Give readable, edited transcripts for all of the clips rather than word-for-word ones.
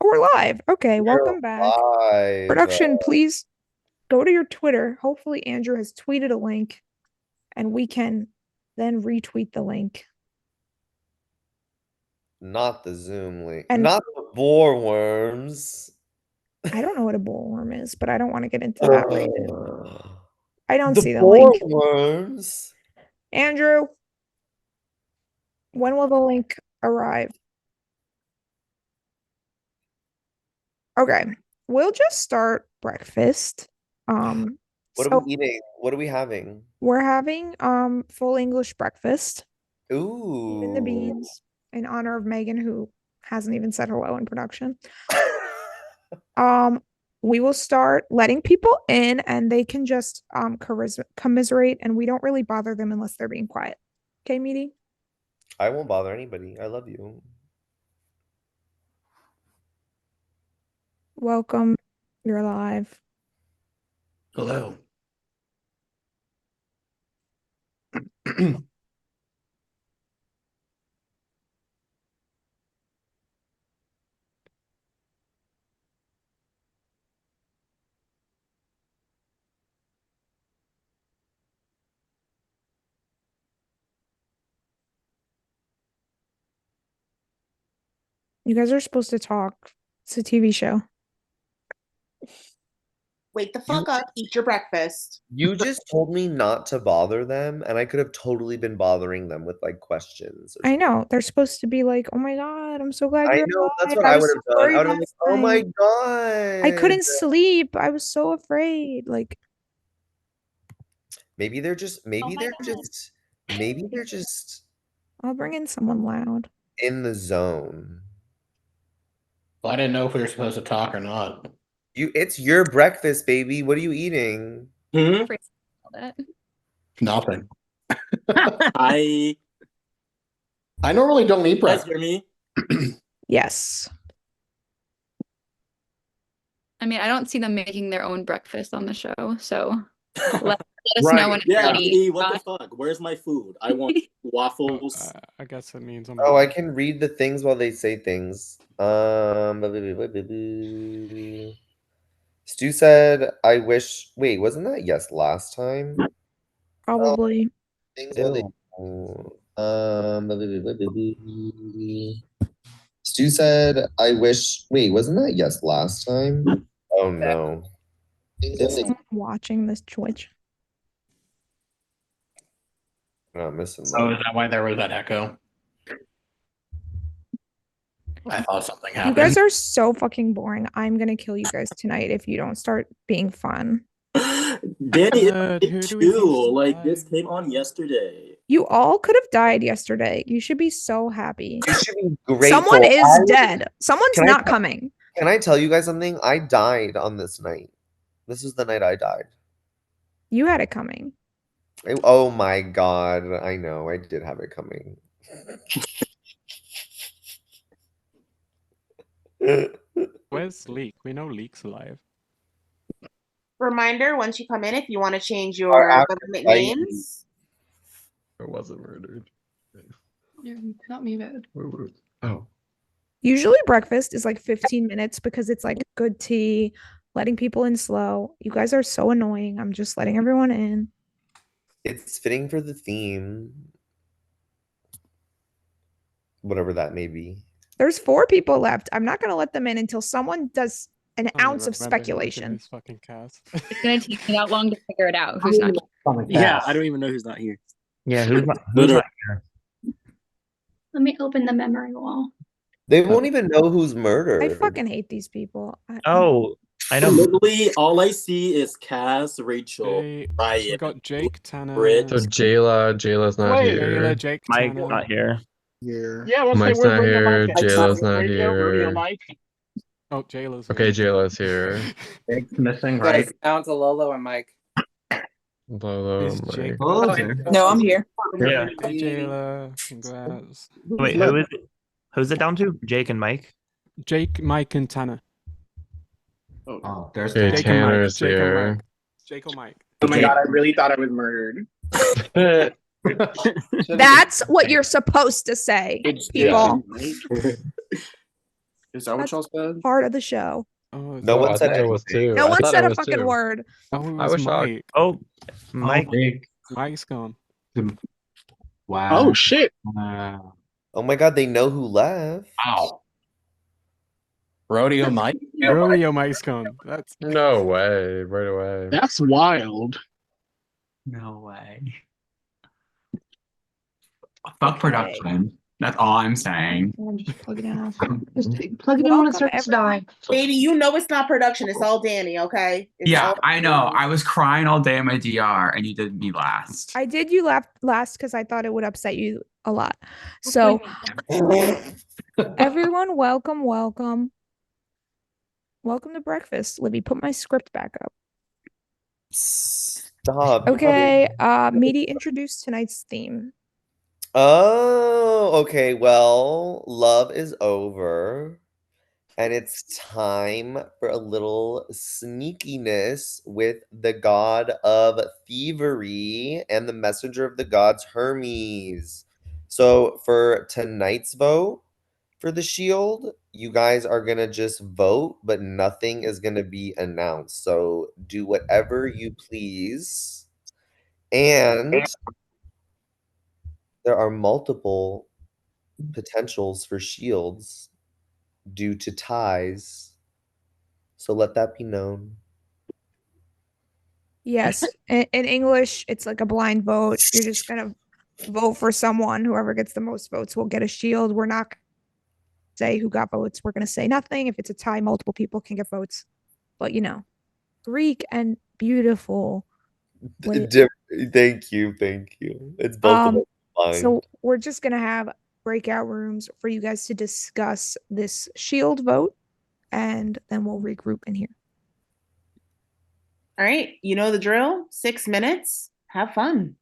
We're live. Okay, We're welcome back. live. Production, please go to your Twitter. Hopefully, Andrew has tweeted a link and we can then retweet the link. Not the Zoom link. And Not the boar worms. I don't know what a bullworm is, but I don't want to get into that right now. I don't The see the boar link. worms. Andrew, when will the link arrive? Okay, we'll just start breakfast. What are So we eating? What are we having? we're having full English breakfast. Even the Ooh. beans in honor of Megan, who hasn't even said hello in production. Um, we will start letting people in and they can just commiserate and we don't really bother them unless they're being quiet. Okay, meeting? I won't bother anybody. I love you. Welcome. You're live. Hello. You guys are supposed to talk. It's a TV show. Wake the fuck up, eat your breakfast. You just told me not to bother them, and I could have totally been bothering them with like questions. I know. They're supposed to be like, oh my God, I'm so glad I you're know that's alive. what I I was would so have done. I worried would have been like, last oh my night. I God. couldn't sleep. I was so afraid. Like, Maybe they're just maybe my they're God. just maybe they're just I'll bring in someone loud. in the zone. Well, I didn't know if we were supposed to talk or not. It's your breakfast, baby. What are you eating? Nothing. I I normally don't eat you guys breakfast. hear me? Yes. I mean, I don't see them making their own breakfast on the show, so let us Right. know when it's Yeah, ready. me, what the fuck? Where's my food? I want waffles. I guess it means I'm Oh, I wrong. can read the things while they say things. Stu said, I wish. Wait, wasn't that yes last time? Probably. Things while they. Stu said, I wish. Wait, wasn't that yes last time? Oh no. Is someone watching this Twitch? I'm not missing So that. is that why there was that echo? I thought something You happened. guys are so fucking boring. I'm gonna kill you guys tonight if you don't start being fun. Danny, Who it's do we think's too. Like this alive? came on yesterday. You all could have died yesterday. You should be so happy. You should be grateful. Someone is I- dead. Someone's Can I not tell- coming. Can I tell you guys something? I died on this night. This is the night I died. You had it coming. Oh my God. I know. I did have it coming. Where's Leek? We know Leek's alive. Reminder, once you come in, if you want to change Our your actual government ID. names. Or was it murdered? Not me, bad. Oh. Usually breakfast is like 15 minutes because it's like good tea, letting people in slow. You guys are so annoying. I'm just letting everyone in. It's fitting for the theme. Whatever that may be. There's 4 people left. I'm not gonna let them in until someone does an I don't ounce of remember who was in speculation. this fucking cast. It's gonna take me that long to figure it out. Who's not? Yeah, I don't even know who's not here. Yeah, who's not Literally. here? Let me open the memory wall. They won't even know who's murdered. I fucking hate these people. Oh, I know. Literally, all I see is Cass, Rachel, We Ryan, got Jake, Tanner, Brit. So Jayla's not Wait. Jayla, here. Jake, Mike Tanner. not here. Here. Yeah, let's Mike's say we're not Radio here. Mike. Jayla's not Radio here. Mike. Oh, Jayla's Okay, here. Jayla's here. Jake's missing, Right. right? Down to Lolo and Mike. Lolo, Is Jake Mike. back? No, I'm here. Yeah. Hey, Jayla. Congrats. Wait, who's it down to? Jake and Mike? Jake, Mike, and Tanner. Oh, there's Okay, Jake and Mike. Tanner's Jake and here. Mike. Jake or Mike. Oh my god, I really thought I was murdered. That's what you're supposed to say, It's people. Is that what That's y'all said? part of the show. Oh, No Oh, one I said thought it was anything. two. No I one thought said it a was fucking two. word. Oh, it I was was shocked. Mike. Oh, Mike. Mike's gone. Wow. Oh shit! Wow. Oh my god, they know who left. Wow. Rodeo Mike. Rodeo Mike's gone. That's No way. Right away. That's wild. No way. Fuck Okay. production. That's all I'm saying. Just plug it in. Just plug it in when it Welcome, starts to die. Baby, you know it's not production. It's all Danny, okay? It's Yeah, all I know. Danny. I was crying all day in my DR, and you did me last. I did you last because I thought it would upset you a lot. So everyone, welcome. Welcome to breakfast. Let me put my script back up. Stop. Okay, Meaty, introduce tonight's theme. Oh, okay. Well, love is over. And it's time for a little sneakiness with the god of thievery and the messenger of the gods, Hermes. So for tonight's vote for the shield, you guys are going to just vote, but nothing is going to be announced. So do whatever you please. And there are multiple potentials for shields due to ties. So let that be known. Yes, in English, it's like a blind vote. You're just gonna vote for someone. Whoever gets the most votes will get a shield. We're not gonna say who got votes. We're gonna say nothing. If it's a tie, multiple people can get votes. But Greek and beautiful. Wait. Thank you. It's both of us fine. So we're just gonna have breakout rooms for you guys to discuss this shield vote, and then we'll regroup in here. All right, you know the drill. 6 minutes. Have fun.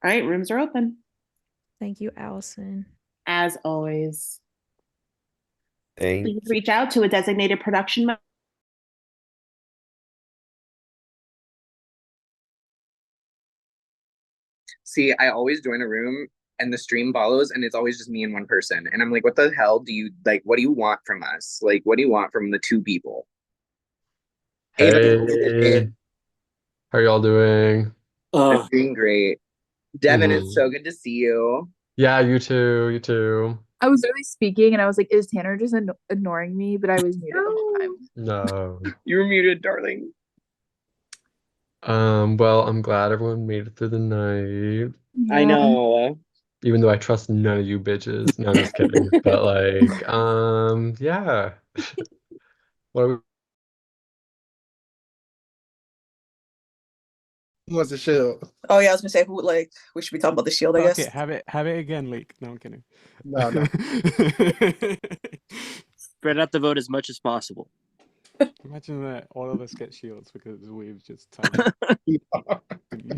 All right, rooms are open. Thank you, Allison. As always. Thanks. Please reach out to a designated production member. See, I always join a room and the stream follows, and it's always just me and one person. And I'm like, what the hell do you like? What do you want from us? Like, what do you want from the two people? Hey. How y'all doing? I'm doing great. Devin, Mhm. it's so good to see you. Yeah, you too. You too. I was literally speaking and I was like, is Tanner just ignoring me? But I was muted the whole time. No. You're muted, darling. Well, I'm glad everyone made it through the night. I know. Even though I trust none of you bitches. No, I'm just kidding. But like, yeah. What are we Who wants the shield? Oh yeah, I was gonna say we should be talking about the shield, I Fuck guess. it. Have it again, Leak. No, I'm kidding. No. Spread out the vote as much as possible. Imagine that all of us get shields because we've just tied.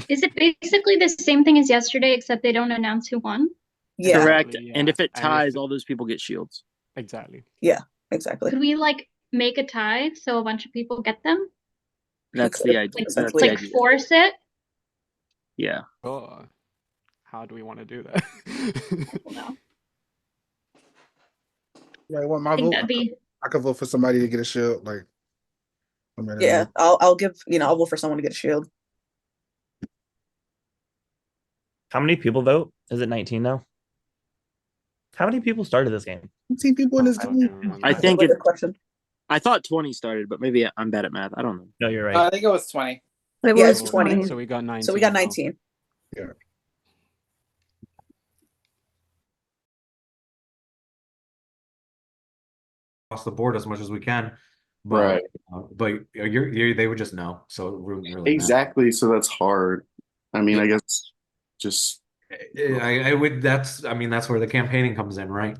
Is it basically the same thing as yesterday, except they don't announce who won? Yeah. Correct. Exactly, And if it yeah. ties, all those people get shields. Exactly. Yeah, exactly. Could we make a tie so a bunch of people get them? That's the idea. Like, That's like the idea. Force it? Yeah. Oh, how do we want to do that? No. Like, what my I think vote? that'd be I could vote for somebody to get a shield. Like, Yeah, I'll vote for someone to get a shield. How many people vote? Is it 19 now? How many people started this game? 15 people in this I don't game. remember. I think Good question. I thought 20 started, but maybe I'm bad at math. I don't know. No, you're right. I think it was 20. Yeah, it's 20. So we got 19. So we got now. 19. Yeah. Across the board as much as we can. Right. But they would just know. So it wouldn't really matter. Exactly. So that's hard. I mean, I guess just I would that's where the campaigning comes in, right?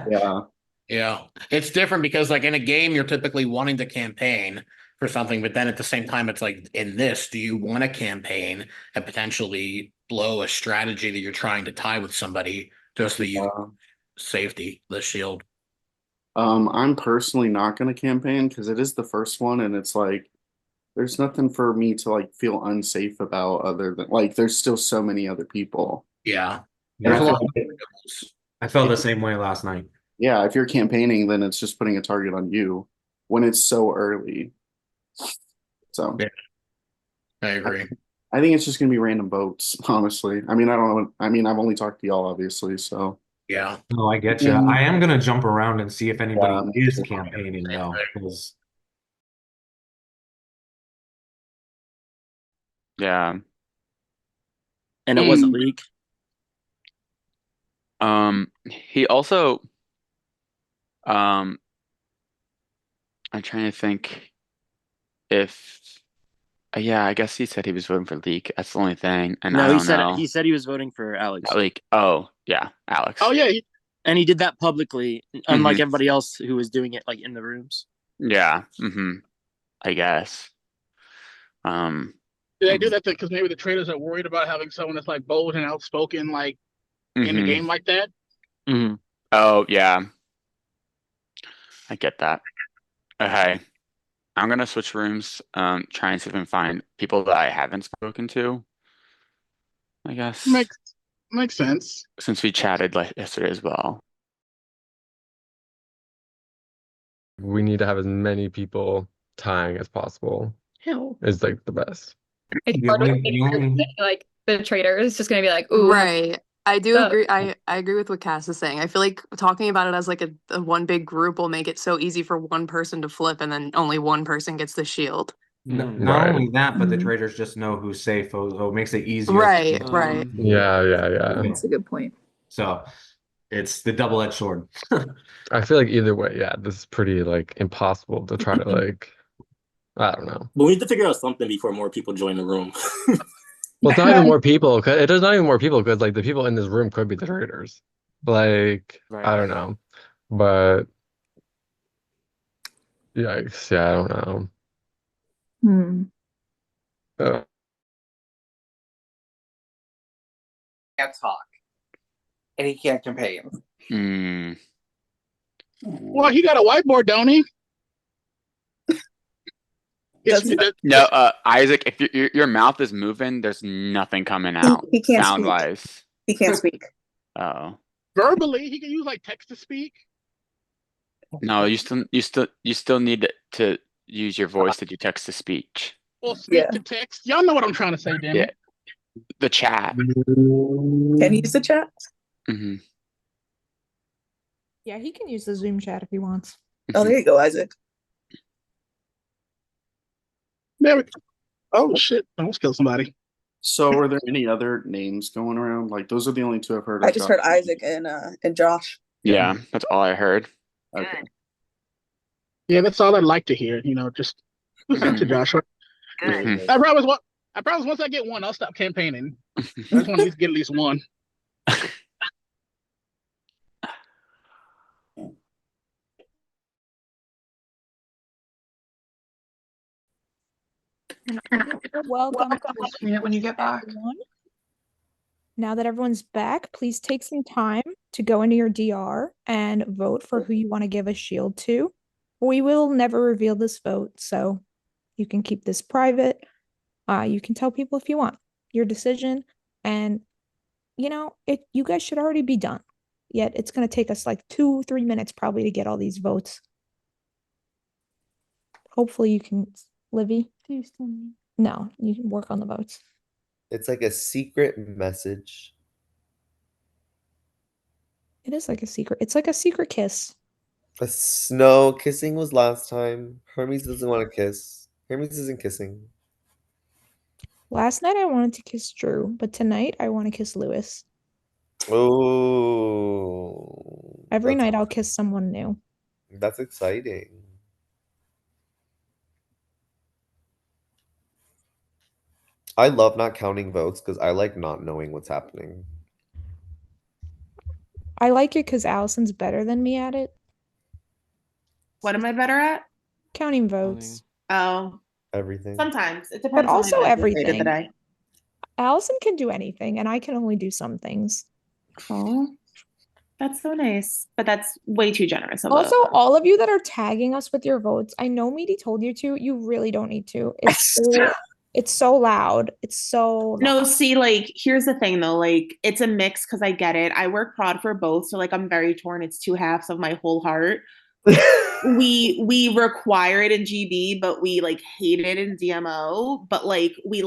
yeah. Yeah. It's different because like in a game, you're typically wanting to campaign for something, but then at the same time, it's like in this, do you want to campaign and potentially blow a strategy that you're trying to tie with somebody just so you safety, the shield? I'm personally not going to campaign because it is the first one, and it's like there's nothing for me to like feel unsafe about other than like there's still so many other people. Yeah. And I There's a feel lot of like- variables. I felt the same way last night. Yeah, if you're campaigning, then it's just putting a target on you when it's so early. So Yeah, I agree. I think it's just gonna be random votes, honestly. I mean, I don't know. I mean, I've only talked to y'all, obviously, so Yeah. No, I get you. I am gonna jump around and see if anybody Yeah. is campaigning though, because Yeah. And it wasn't leak. He also, I'm trying to think if, yeah, I guess he said he was voting for leak. That's the only thing, and I No, don't know. he said he was voting for Alex. Leak. Oh, yeah, Alex. Oh yeah, And he did that publicly, unlike Mhm. everybody else who was doing it like in the rooms. Yeah. I guess. did they do that because maybe the traders are worried about having someone that's like bold and outspoken, like in the Mhm. game like that? Oh, yeah. I get that. Okay. I'm gonna switch rooms, try and see if I can find people that I haven't spoken to. I guess. Makes sense. Since we chatted like yesterday as well. We need to have as many people tying as possible. Hell. Is like the best. It's The hard to only- think the only- like the trader is just gonna be like, ooh, Right. I do So- agree. I agree with what Cass is saying. I feel like talking about it as like a one big group will make it so easy for one person to flip and then only one person gets the shield. Not only that, but the Mhm. traders just know who's safe, so it makes it easier. Right, right. Yeah. That's a good point. So it's the double-edged sword. I feel like either way, yeah, this is pretty like impossible to try to like, I don't know. But we need to figure out something before more people join the room. Well, it's not even more people. It is not even more people because like the people in this room could be the traders. Like, I don't know, but yikes, yeah, I don't know. Uh, Can't talk, and he can't campaign. Well, he got a whiteboard, don't he? No, Isaac, if your mouth is moving, there's nothing coming out He can't sound speak. wise. He can't speak. Oh. Verbally, he can use like text to speak. No, you still need to use your voice to do text to speech. Or speak to text. Y'all know what I'm trying to say, damn it. The chat. Can he use the chat? Mm-hmm. Yeah, he can use the Zoom chat if he wants. Oh, there you go, Isaac. There we go. Oh shit! I almost killed somebody. So, are there any other names going around? Like, those are the only two I've heard. I just heard Isaac and Josh. Yeah, that's all I heard. Okay. Yeah, that's all I'd like to hear. You know, just listen to Joshua. Mhm. I promise once I get one, I'll stop campaigning. I just want to at least get at least one. Welcome. When you get back. Everyone. Now that everyone's back, please take some time to go into your DR and vote for who you want to give a shield to. We will never reveal this vote, so you can keep this private. You can tell people if you want your decision, and you guys should already be done. Yet it's going to take us like 2-3 minutes probably to get all these votes. Hopefully you can, Livy. Do you still need? No, you can work on the votes. It's like a secret message. It is like a secret. It's like a secret kiss. No, kissing was last time. Hermes doesn't want to kiss. Hermes isn't kissing. Last night I wanted to kiss Drew, but tonight I want to kiss Lewis. Oh. Every night I'll kiss someone new. That's exciting. I love not counting votes because I like not knowing what's happening. I like it because Allison's better than me at it. What am I better at? Counting votes. Oh, Everything. sometimes it depends. But also on the everything. day. Allison can do anything, and I can only do some things. Oh, that's so nice. But that's way too generous of Also, all of you that are tagging us with your votes, I know Meaty told you to. You really don't need to. It's It's so loud. It's so No, loud. see, like, here's the thing though, like, it's a mix because I get it. I work prod for both, so like I'm very torn. It's two halves of my whole heart. We require it in GB, but we like hate it in DMO. But like we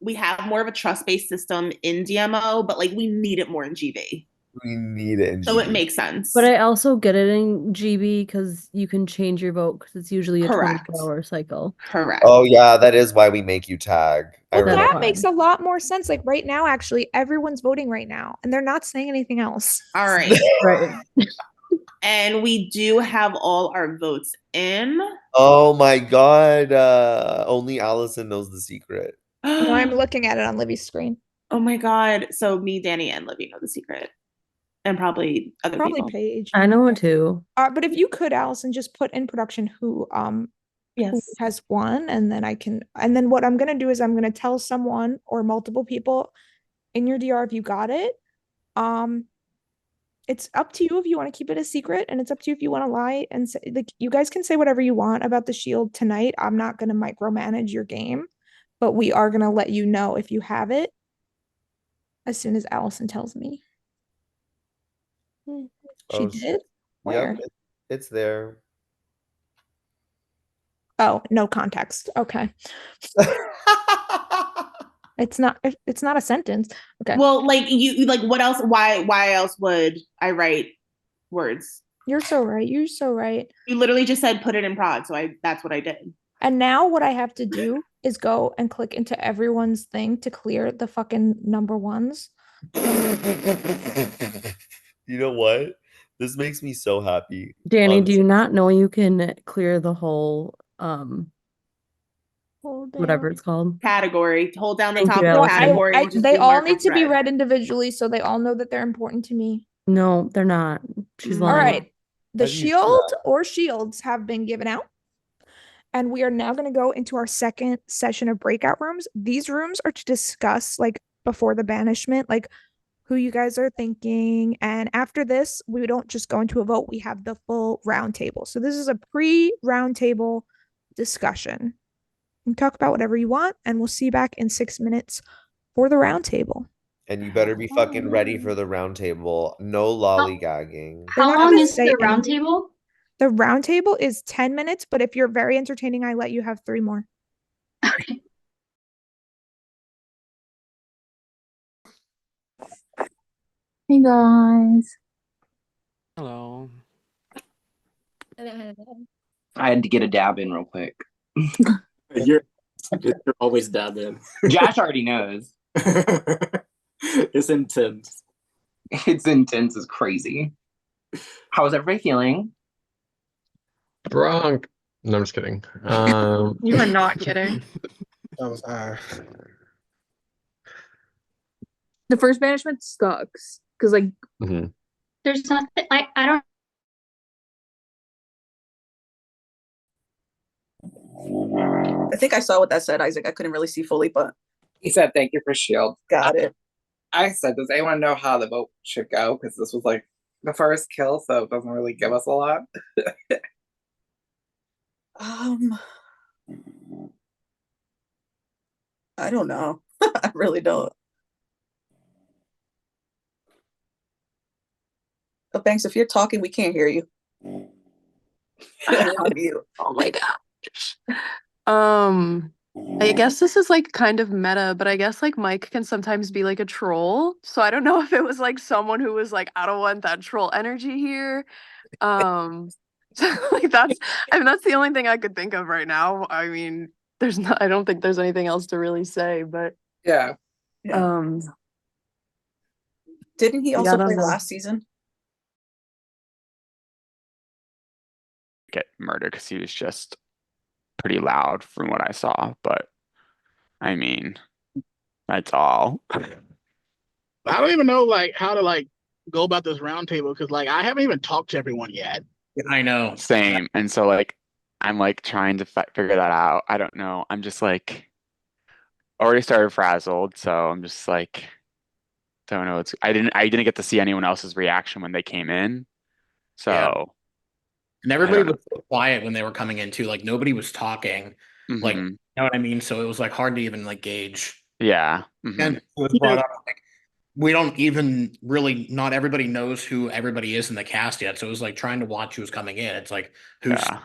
we have more of a trust-based system in DMO, but like we need it more in GB. We need it in So it GB. makes sense. But I also get it in GB because you can change your vote because it's usually a Correct. 24-hour cycle. Correct. Oh yeah, that is why we make you tag. I Well, remember. that makes a lot more sense. Like right now, actually, everyone's voting right now, and they're not saying anything else. All right. Right. And we do have all our votes in. Oh my god. Only Allison knows the secret. No, I'm looking at it on Livy's screen. Oh my god. So me, Danny, and Livy know the secret. And probably other people. Paige. I know it too. But if you could, Allison, just put in production who who has won, and then I can. And then what I'm gonna do is I'm gonna tell someone or multiple people in your DR if you got it. It's up to you if you want to keep it a secret, and it's up to you if you want to lie and say, like, you guys can say whatever you want about the shield tonight. I'm not gonna micromanage your game, but we are gonna let you know if you have it as soon as Allison tells me. She did? Where? Yep, it's there. Oh, no context. Okay. It's not a sentence. Okay. Well, like you like what else? Why else would I write words? You're so right. You're so right. You literally just said put it in prod, so that's what I did. And now what I have to do is go and click into everyone's thing to clear the fucking number ones. You know what? This makes me so happy. Danny, do you not know you can clear the whole whatever it's called? Category. Hold down the Thank top you, of the Allison. category. and just They do all mark need to be red. read individually so they all know that they're important to me. No, they're not. She's All lying. right. The How do you do shield that? or shields have been given out. And we are now going to go into our second session of breakout rooms. These rooms are to discuss, like, before the banishment, like, who you guys are thinking. And after this, we don't just go into a vote. We have the full round table. So this is a pre-round table discussion. You can talk about whatever you want, and we'll see you back in 6 minutes for the round table. And you better be fucking ready for the round table. No lollygagging. They're How not long gonna is say the round anything. table? The round table is 10 minutes, but if you're very entertaining, I let you have 3 more. Hey guys. Hello. I had to get a dab in real quick. You're always dabbing. Josh already knows. It's intense. It's intense as crazy. How's everybody feeling? Drunk. No, I'm just kidding. You are not kidding. That was The first banishment sucks because like There's nothing. I don't. I think I saw what that said, Isaac. I couldn't really see fully, but He said, "Thank you for Shield." got it. I said, "Does anyone know how the vote should go?" Because this was like the first kill, so it doesn't really give us a lot. I don't know. I really don't. Oh, Banks, if you're talking, we can't hear you. On mute. Oh my gosh. I guess this is like kind of meta, but I guess like Mike can sometimes be like a troll. So I don't know if it was like someone who was like, I don't want that troll energy here. So like that's the only thing I could think of right now. I mean, I don't think there's anything else to really say, but Yeah. Didn't he Yeah, I also don't play know. last season? Get murdered because he was just pretty loud from what I saw. But I mean, that's all. I don't even know like how to like go about this round table because like I haven't even talked to everyone yet. I know. Same. And so like I'm like trying to figure that out. I don't know. I'm just like already started frazzled, so I'm just like don't know. I didn't get to see anyone else's reaction when they came in. So And everybody was so quiet when they were coming in too. Like nobody was talking. Like, Mhm. you know what I mean? So it was like hard to even like gauge. Yeah. And Mhm. it was brought up like we don't even really not everybody knows who everybody is in the cast yet. So it was like trying to watch who's coming in. It's like who's Yeah.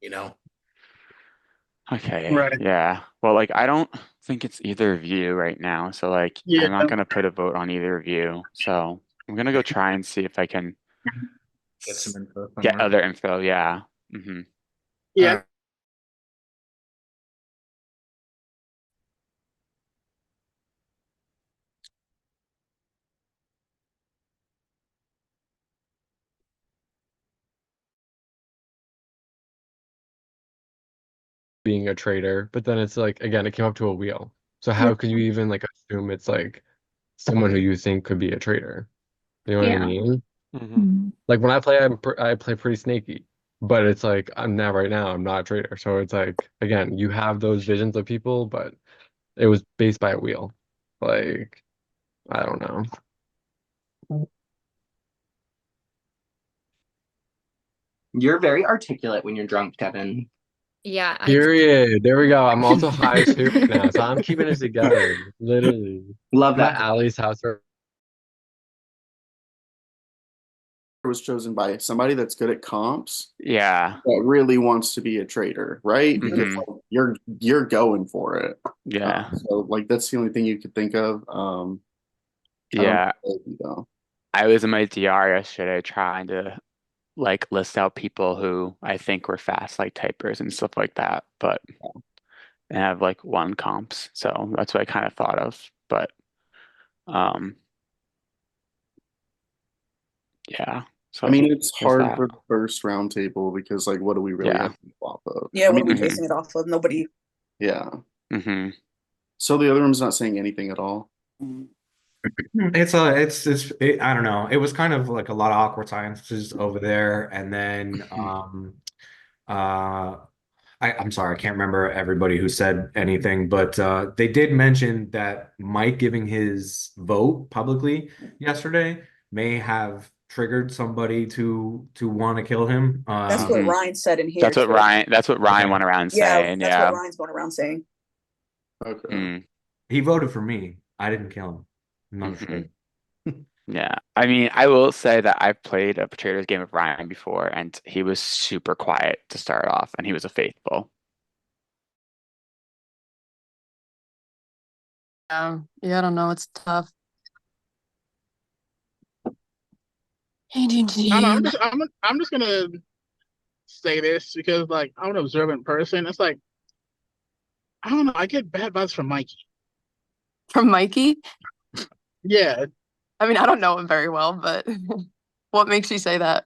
you know. Okay. Right. Yeah. Well, like I don't think it's either of you right now. So like Yeah. I'm not gonna put a vote on either of you. So I'm gonna go try and see if I can Get some info get somewhere. other info. Yeah. Hmm. Yeah. Being a traitor, but then it's like again, it came up to a wheel. So how can you even like assume it's like someone who you think could be a traitor? You know what I Yeah. mean? Mm-hmm. Like when I play, I play pretty snaky, but it's like I'm now right now I'm not a traitor. So it's like again, you have those visions of people, but it was based by a wheel. Like I don't know. You're very articulate when you're drunk, Kevin. Yeah, Period. There we go. I'm also high as shit right now, so I'm keeping it together. Literally. Love I'm at that. Allie's house. Was chosen by somebody that's good at comps Yeah. that really wants to be a trader, right? Because Mhm. like, you're going for it. Yeah. So like that's the only thing you could think of. I don't Yeah. know, though. I was in my DR yesterday trying to like list out people who I think were fast like typers and stuff like that, but they have like one comps, so that's what I kind of thought of. But um yeah. So I mean, it's there's hard that. for the first round table because like what do we really Yeah. have to go off of? Yeah, I what mean, are we Mhm. basing it off of? Nobody. yeah. Mm-hmm. So the other room's not saying anything at all. It's I don't know. It was kind of like a lot of awkward silences over there, and then uh I'm sorry, I can't remember everybody who said anything, but they did mention that Mike giving his vote publicly yesterday may have triggered somebody to want to kill him. That's what Ryan said in here. That's what too. Ryan went around Yeah, saying. that's Yeah. what Ryan's going around saying. Okay. Mm. He voted for me. I didn't kill him. I'm not sure. Yeah. I mean, I will say that I've played a Traitors game with Ryan before, and he was super quiet to start off, and he was a faithful. Yeah, I don't know. It's tough. I don't know, I'm just gonna say this because like I'm an observant person. It's like I don't know. I get bad vibes from Mikey. From Mikey? Yeah, I mean, I don't know him very well, but what makes you say that?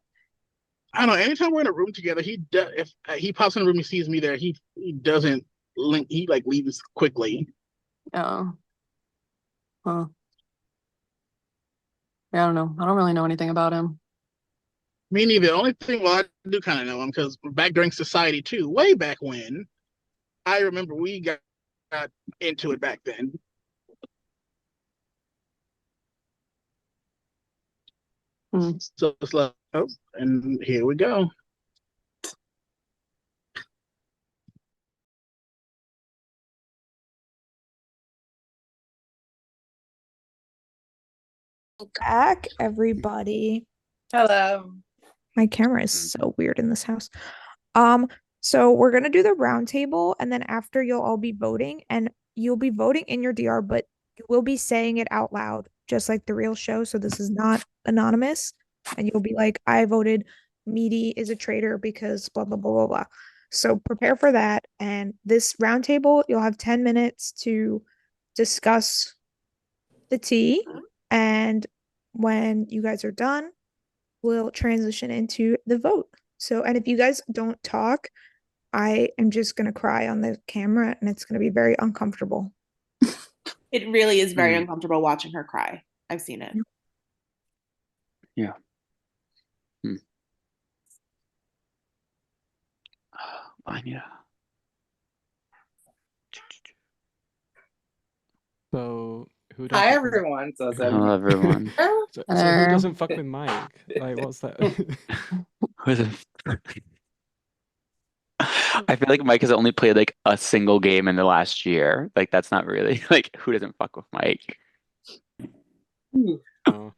I don't know. Anytime we're in a room together, if he pops in the room, he sees me there. He doesn't link. He like leaves quickly. Oh. Huh. Yeah, I don't know. I don't really know anything about him. Me neither. The only thing, well, I do kind of know him because back during Society 2, way back when, I remember we got into it back then. So it's like, oh, and here we go. Back, everybody. Hello. My camera is so weird in this house. So we're gonna do the round table, and then after you'll all be voting, and you'll be voting in your DR, but you will be saying it out loud, just like the real show. So this is not anonymous, and you'll be like, I voted Meaty is a traitor because blah blah blah blah blah. So prepare for that. And this round table, you'll have 10 minutes to discuss the tea, and when you guys are done, we'll transition into the vote. So, and if you guys don't talk, I am just going to cry on the camera and it's going to be very uncomfortable. It really is very uncomfortable watching her cry. I've seen it. Yeah. Yeah. So who Hi doesn't everyone. So Hello, everyone. So who doesn't fuck with Mike? Like what's that? I feel like Mike has only played like a single game in the last year. Like that's not really like who doesn't fuck with Mike? Oh,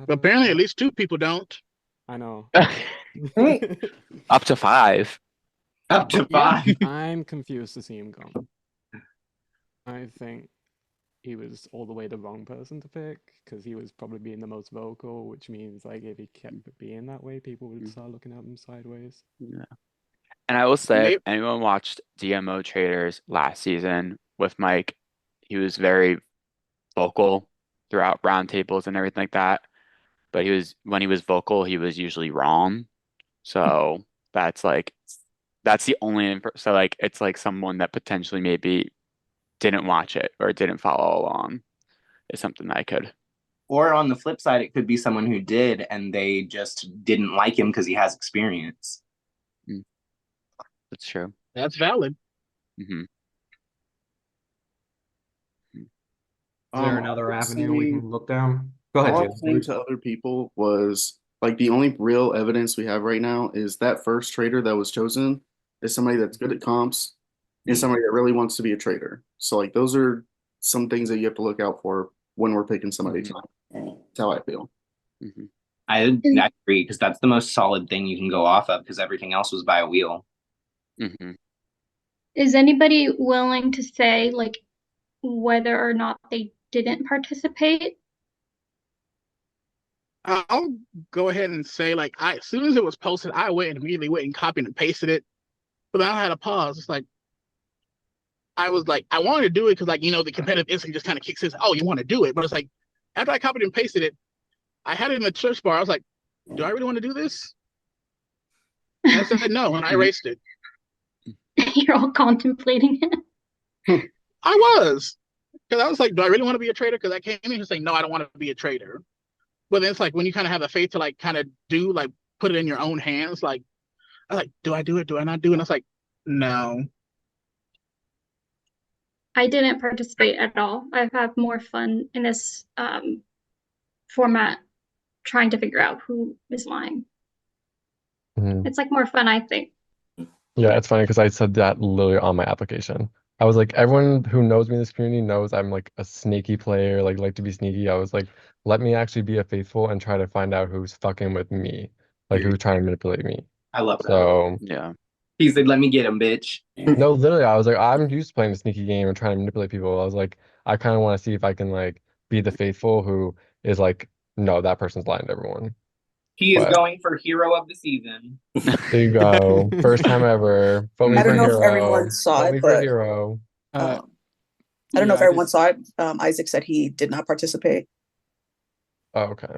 Apparently, at least 2 people don't. I know. Up to 5. Up to 5. I'm confused to see him come. I think he was all the way the wrong person to pick because he was probably being the most vocal, which means like if he kept being that way, people would start looking at him sideways. Yeah. And I will say, if anyone watched DMO Traitors last season with Mike, he was very vocal throughout roundtables and everything like that. But when he was vocal, he was usually wrong. So that's the only so like it's like someone that potentially maybe didn't watch it or didn't follow along is something that I could. Or on the flip side, it could be someone who did and they just didn't like him because he has experience. That's true. That's valid. Is there another avenue we can look down? Go ahead, All I Jim. was saying to other people was like the only real evidence we have right now is that first trader that was chosen is somebody that's good at comps and somebody that really wants to be a trader. So like those are some things that you have to look out for when we're picking somebody. That's how I feel. I agree because that's the most solid thing you can go off of because everything else was by a wheel. Is anybody willing to say like whether or not they didn't participate? I'll go ahead and say, like, as soon as it was posted, I immediately went and copied and pasted it. But then I had a pause. It's like, I was like, I wanted to do it because, like, the competitive instinct just kind of kicks in. Oh, you want to do it. But it's like, after I copied and pasted it, I had it in the search bar. I was like, do I really want to do this? And I said no, and I erased it. You're all contemplating it. I was. Because I was like, do I really want to be a trader? Because I came in and saying, no, I don't want to be a trader. But then it's like when you kind of have the faith to like kind of do like put it in your own hands. Like I was like, do I do it? Do I not do it? And I was like, no. I didn't participate at all. I've had more fun in this format trying to figure out who is lying. It's like more fun, I think. Yeah, it's funny because I said that literally on my application. I was like, everyone who knows me in this community knows I'm like a sneaky player, like to be sneaky. I was like, let me actually be a faithful and try to find out who's fucking with me, like who's trying to manipulate me. I love that. So yeah, he said, "Let me get him, bitch." no, literally, I was like, I'm used to playing a sneaky game and trying to manipulate people. I was like, I kind of want to see if I can like be the faithful who is like, no, that person's lying to everyone. He is But going for hero of the season. there you go, first time ever. Vote me I for don't know if hero. everyone saw Vote it, me for but hero. I don't know if everyone saw it. Isaac said he did not participate. Oh, okay.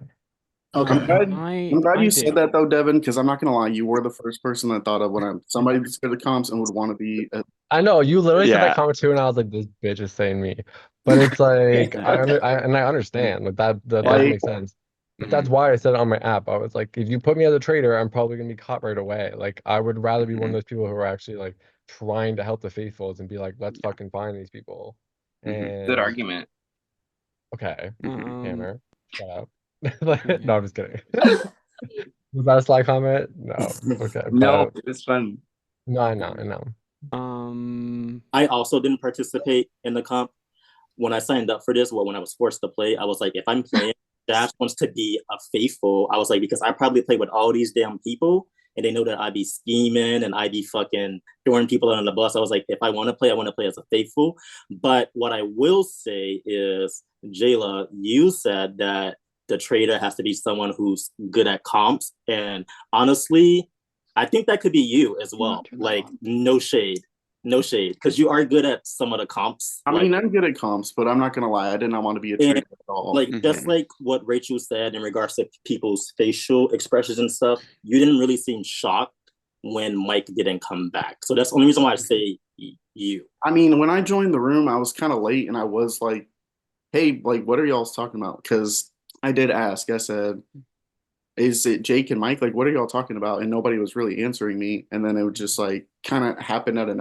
Okay. I'm glad you I said did. that though, Devin, because I'm not gonna lie, you were the first person that thought of when I'm somebody that's good at comps and would want to be I know you literally said that Yeah. comment too, and I was like, "This bitch is saying me," but it's like I understand like that does Like- make sense. But that's why I said it on my app. I was like, if you put me as a trader, I'm probably gonna be caught right away. Like I would rather be one of those people who are actually like trying to help the faithfuls and be like, let's fucking find these people. And Good argument. okay, Hammer, shut up. No, I'm just kidding. Was that a sly comment? No. Okay, No, but it's fun. no, I know. I also didn't participate in the comp. When I signed up for this, well, when I was forced to play, I was like, if I'm playing, Dash wants to be a faithful. I was like, because I probably play with all these damn people, and they know that I be scheming and I be fucking throwing people on the bus. I was like, if I want to play, I want to play as a faithful. But what I will say is, Jayla, you said that the trader has to be someone who's good at comps, and honestly, I think that could be you as well. Like, no shade, because you are good at some of the comps. I mean, I'm good at comps, but I'm not gonna lie, I did not want to be a trader at all. Like just like what Rachel said in regards to people's facial expressions and stuff, you didn't really seem shocked when Mike didn't come back. So that's the only reason why I say you. I mean, when I joined the room, I was kind of late, and I was like, "Hey, like, what are y'all talking about?" Because I did ask. I said, "Is it Jake and Mike? Like, what are y'all talking about?" And nobody was really answering me. And then it would just like kind of happen out of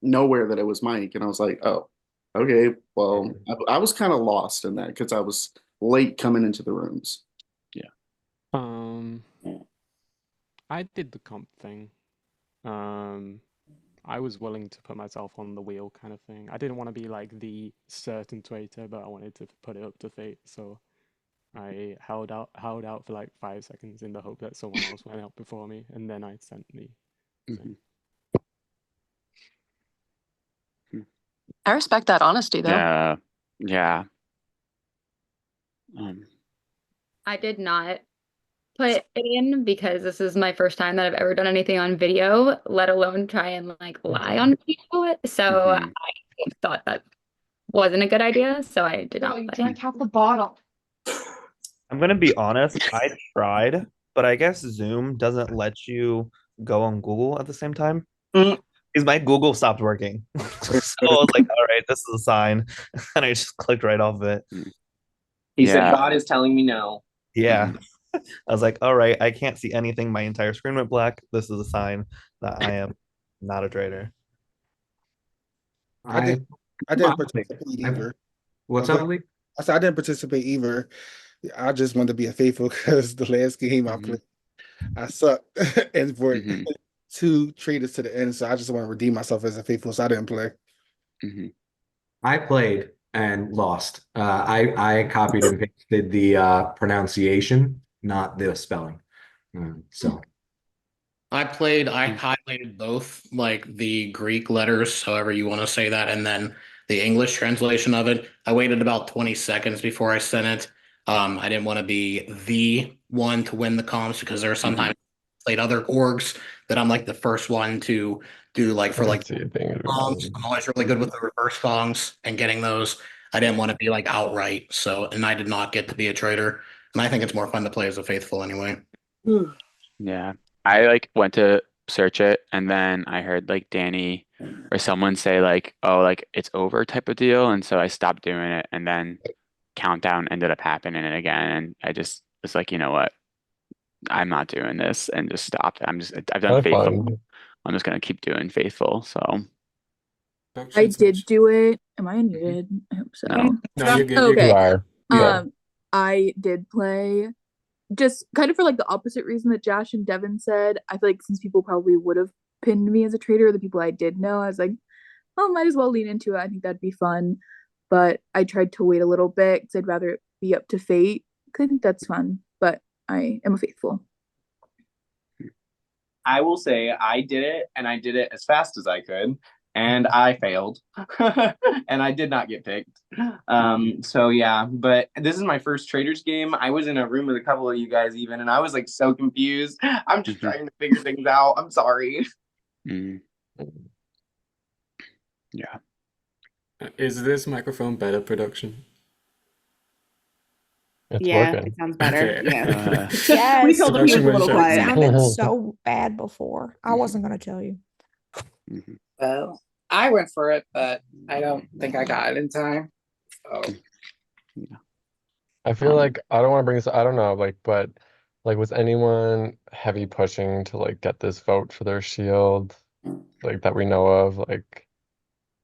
nowhere that it was Mike, and I was like, "Oh, okay." Well, I was kind of lost in that because I was late coming into the rooms. I did the comp thing. I was willing to put myself on the wheel kind of thing. I didn't want to be like the certain traitor, but I wanted to put it up to fate. So I held out for like 5 seconds in the hope that someone else went out before me, and then I sent the thing. I respect that honesty though. Yeah. Yeah. I did not put it in because this is my first time that I've ever done anything on video, let alone try and like lie on video. So I thought that wasn't a good idea, so I did not play. Drank half the bottle. I'm gonna be honest, I tried, but I guess Zoom doesn't let you go on Google at the same time. Because my Google stopped working. So I was like, all right, this is a sign. And I just clicked right off of it. He said, God is telling me no. Yeah. I was like, all right, I can't see anything. My entire screen went black. This is a sign that I am not a traitor. I didn't participate either. What's up, Lee? I said I didn't participate either. I just wanted to be a faithful because the last game I played, I sucked and for 2 traitors to the end. So I just want to redeem myself as a faithful. So I didn't play. I played and lost. I copied and pasted the pronunciation, not the spelling. So I highlighted both, like the Greek letters, however you want to say that, and then the English translation of it. I waited about 20 seconds before I sent it. I didn't want to be the one to win the comms because there are sometimes played other orgs that I'm like the first one to do like for like songs. I'm always really good with the reverse songs and getting those. I didn't want to be like outright, and I did not get to be a traitor. And I think it's more fun to play as a faithful anyway. Yeah. I like went to search it and then I heard like Danny or someone say like, oh, like it's over type of deal. And so I stopped doing it and then countdown ended up happening again. And I just was like, you know what? I'm not doing this and just stopped. I've done faithful. I'm just gonna keep doing faithful. So I did do it. Am I unmuted? I hope so. No, you're good. Okay. You are. Yeah. I did play just kind of for like the opposite reason that Josh and Devin said. I feel like since people probably would have pinned me as a traitor, the people I did know, I was like, oh, might as well lean into it. I think that'd be fun. But I tried to wait a little bit because I'd rather it be up to fate. I think that's fun, but I am a faithful. I will say I did it and I did it as fast as I could and I failed and I did not get picked. So yeah, but this is my first Traitors game. I was in a room with a couple of you guys even and I was like so confused. I'm just trying to figure things out. I'm sorry. Yeah. Is this microphone better, production? It's Yeah, working. it sounds better. Okay. Yeah. Yes. We told them he was a little It quiet. sounded so bad before. I wasn't gonna tell you. Well, I went for it, but I don't think I got it in time. So I feel like I don't want to bring this. I don't know, like, but like, was anyone heavy pushing to like get this vote for their shield, like that we know of? Like,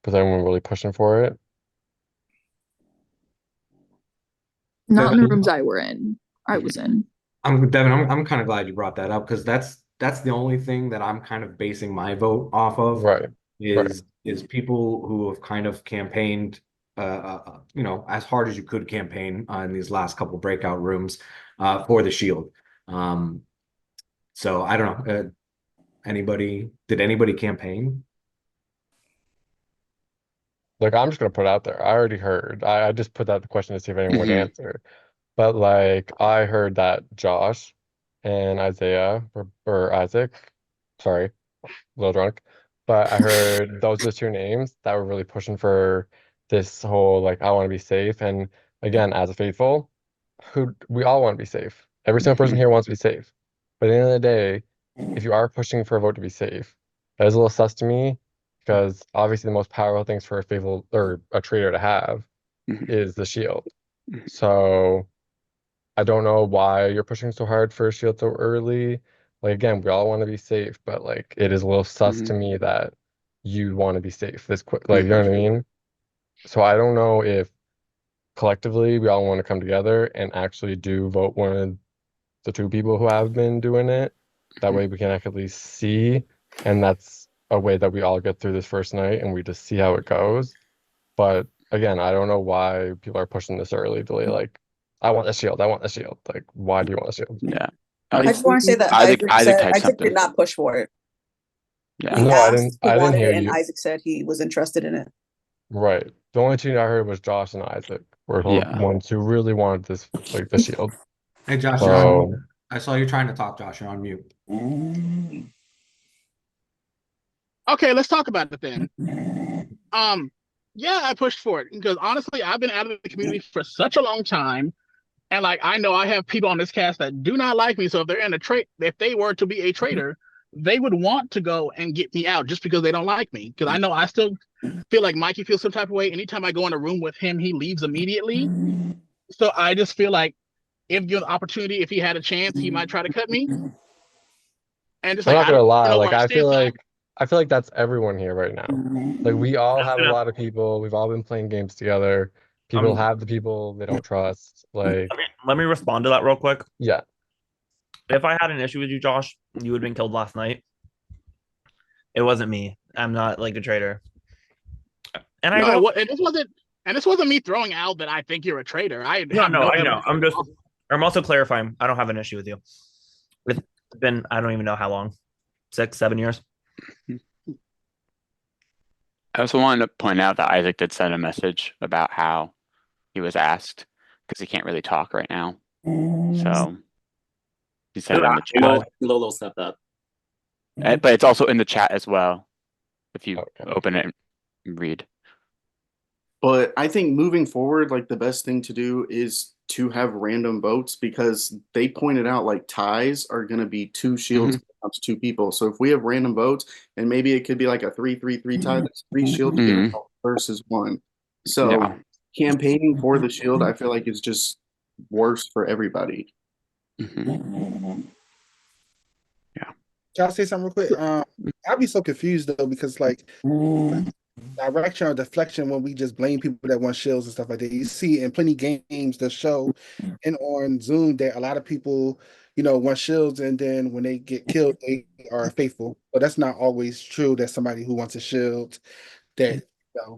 was anyone really pushing for it? Not in the rooms I was in. Devin, I'm kind of glad you brought that up because that's the only thing that I'm kind of basing my vote off of. Right. Is people who have kind of campaigned, as hard as you could campaign in these last couple breakout rooms, for the shield. So I don't know. Did anybody campaign? Like, I'm just gonna put it out there. I already heard. I just put out the question to see if anyone would answer. But like, I heard that Josh and Isaiah or Isaac, sorry, a little drunk, but I heard those are the 2 names that were really pushing for this whole like I want to be safe. And again, as a faithful, we all want to be safe. Every single person here wants to be safe. But at the end of the day, if you are pushing for a vote to be safe, that is a little sus to me because obviously the most powerful things for a faithful or a traitor to have is the shield. So I don't know why you're pushing so hard for a shield so early. Like again, we all want to be safe, but like it is a little sus to me that you want to be safe this quick. Like, you know what I mean? So I don't know if collectively we all want to come together and actually do vote one of the 2 people who have been doing it. That way we can at least see and that's a way that we all get through this first night and we just see how it goes. But again, I don't know why people are pushing this early to like, I want a shield, I want a shield. Like, why do you want a shield? Yeah. I just want to say that Isaac did not push for it. Yeah. He No, asked, I didn't wanted hear it, and you. Isaac said he was interested in it. Right. The only two I heard was Josh and Isaac were the Yeah. ones who really wanted this, like the shield. Hey Josh, So, you're on mute. I saw you trying to talk, Josh. You're on mute. Okay, let's talk about it then. Yeah, I pushed for it because honestly, I've been out of the community for such a long time, and like I know I have people on this cast that do not like me. So if they're in a if they were to be a traitor, they would want to go and get me out just because they don't like me. Because I know I still feel like Mikey feels some type of way. Anytime I go in a room with him, he leaves immediately. So I just feel like if given the opportunity, if he had a chance, he might try to cut me. And just I'm like not gonna lie, know like where I stand. I feel like that's everyone here right now. Like we all have a lot of people. We've all been playing games together. People have the people they don't trust. Like, let me respond to that real quick. Yeah. If I had an issue with you, Josh, you would have been killed last night. It wasn't me. I'm not like a traitor. And I don't. And this wasn't me throwing out that I think you're a traitor. I know. I'm also clarifying. I don't have an issue with you. It's been, I don't even know how long, 6, 7 years. I also wanted to point out that Isaac did send a message about how he was asked because he can't really talk right now. So he said it in the chat. Lolo stepped up. But it's also in the chat as well. If you open it and read. But I think moving forward, like the best thing to do is to have random votes because they pointed out like ties are going to be 2 shields up to 2 people. So if we have random votes and maybe it could be like a 3-3-3 tie, that's 3 shields versus 1. So campaigning for the shield, I feel like is just worse for everybody. Can I say something real quick? I'd be so confused though because like direction or deflection when we just blame people that want shields and stuff like that. You see in plenty games the show and on Zoom that a lot of people, want shields and then when they get killed, they are faithful. But that's not always true that somebody who wants a shield that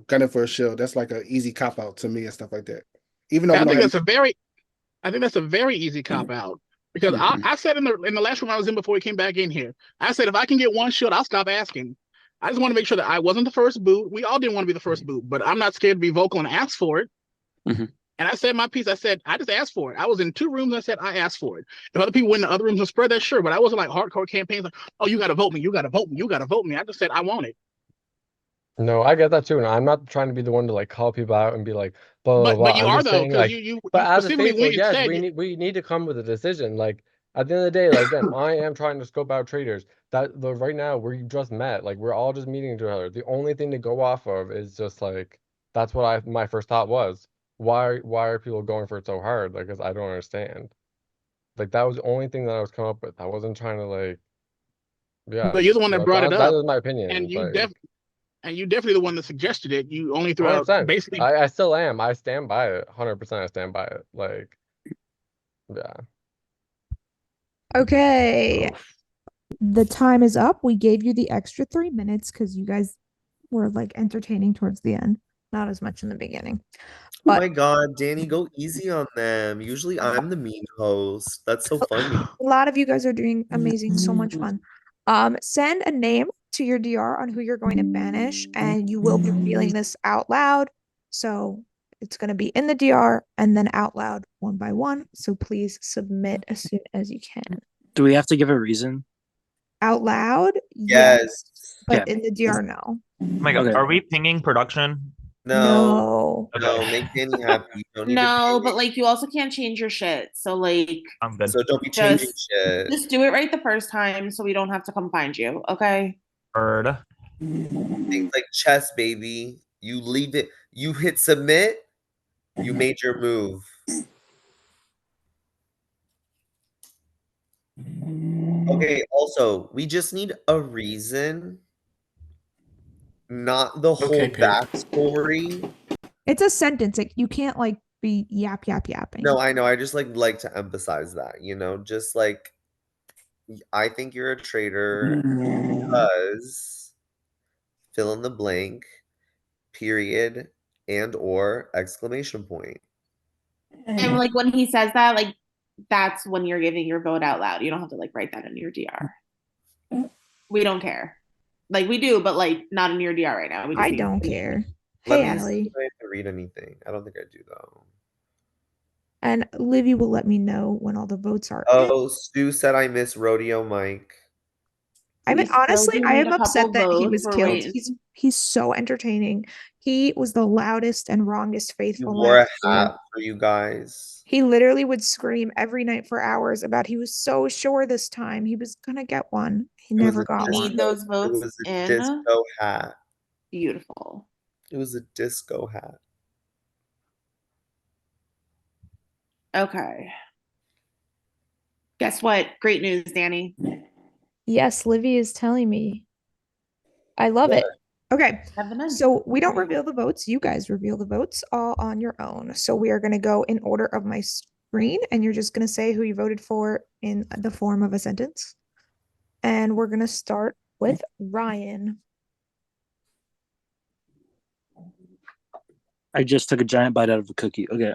gunning for a shield, that's like an easy cop out to me and stuff like that. Even though I think that's a very easy cop out. Because I said in the last room I was in before we came back in here, I said if I can get 1 shield, I'll stop asking. I just want to make sure that I wasn't the first boot. We all didn't want to be the first boot, but I'm not scared to be vocal and ask for it. And I said my piece. I said I just asked for it. I was in 2 rooms. I said I asked for it. If other people went in the other rooms and spread that, sure. But I wasn't like hardcore campaigns like, oh, you got to vote me. You got to vote me. You got to vote me. I just said I want it. No, I get that too, and I'm not trying to be the one to like call people out and be like, blah blah blah. But you I'm are just though, saying, because like, you but as a specifically faithful, when you yes, said we need to come with a decision. Like at the end of the day, like again, I am trying to scope out traders. That the right now we just met, like we're all just meeting each other. The only thing to go off of is just like that's what my first thought was. Why are people going for it so hard? Like, because I don't understand. Like that was the only thing that I was coming up with. I wasn't trying to like, yeah. But you're the one that brought it up. That was my opinion. And you like, you're definitely the one that suggested it. You only threw out 100%. basically. I still am. I stand by it. 100%. I stand by it. Like, yeah. Okay. The time is up. We gave you the extra 3 minutes because you guys were like entertaining towards the end, not as much in the beginning. Oh my God, Danny, go easy on them. Usually I'm the mean host. That's so funny. A lot of you guys are doing amazing, so much fun. Send a name to your DR on who you're going to banish, and you will be revealing this out loud. So it's going to be in the DR and then out loud 1 by 1. So please submit as soon as you can. Do we have to give a reason? Out loud? Yes. But in the DR, no. Oh my God, are we pinging production? No. No, make Danny happy. You don't need No, but like you also can't change your shit. So like I'm good. So don't be changing shit. Just do it right the first time so we don't have to come find you, okay? Heard. Things like chess, baby. You leave it. You hit submit. You made your move. Okay, also, we just need a reason. Not the whole backstory. It's a sentence. Like, you can't like be yapping. No, I know. I just like to emphasize that, just like I think you're a traitor because fill in the blank, period, and or exclamation point. And like when he says that, like that's when you're giving your vote out loud. You don't have to like write that in your DR. We don't care. Like we do, but like not in your DR right now. We just I need- don't care. Let Hey, me see Allie. if I have to read anything. I don't think I do though. And Livy will let me know when all the votes are in. Oh, Stu said I miss Rodeo Mike. I mean, We still honestly, do I need am a couple upset that he votes was for killed. Rain. He's so entertaining. He was the loudest and wrongest He faithful wore a last year. hat for you guys. He literally would scream every night for hours about he was so sure this time he was gonna get one. He It was never a got We one. need those It votes was a in. disco hat. Beautiful. It was a disco hat. Okay. Guess what? Great news, Danny. Yes, Livy is telling me. I love it. Okay, Have them in. so we don't reveal the votes. You guys reveal the votes all on your own. So we are going to go in order of my screen, and you're just going to say who you voted for in the form of a sentence. And we're going to start with Ryan. I just took a giant bite out of a cookie. Okay.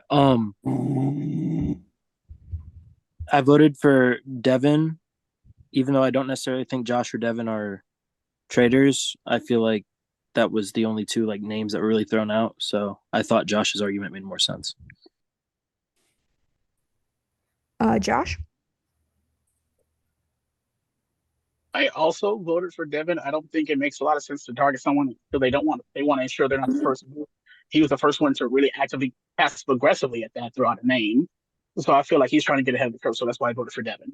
I voted for Devin, even though I don't necessarily think Josh or Devin are traitors. I feel like that was the only two like names that were really thrown out. So I thought Josh's argument made more sense. Josh. I also voted for Devin. I don't think it makes a lot of sense to target someone because they want to ensure they're not the first one. He was the first one to really actively passive aggressively at that throughout a name. So I feel like he's trying to get ahead of the curve. So that's why I voted for Devin.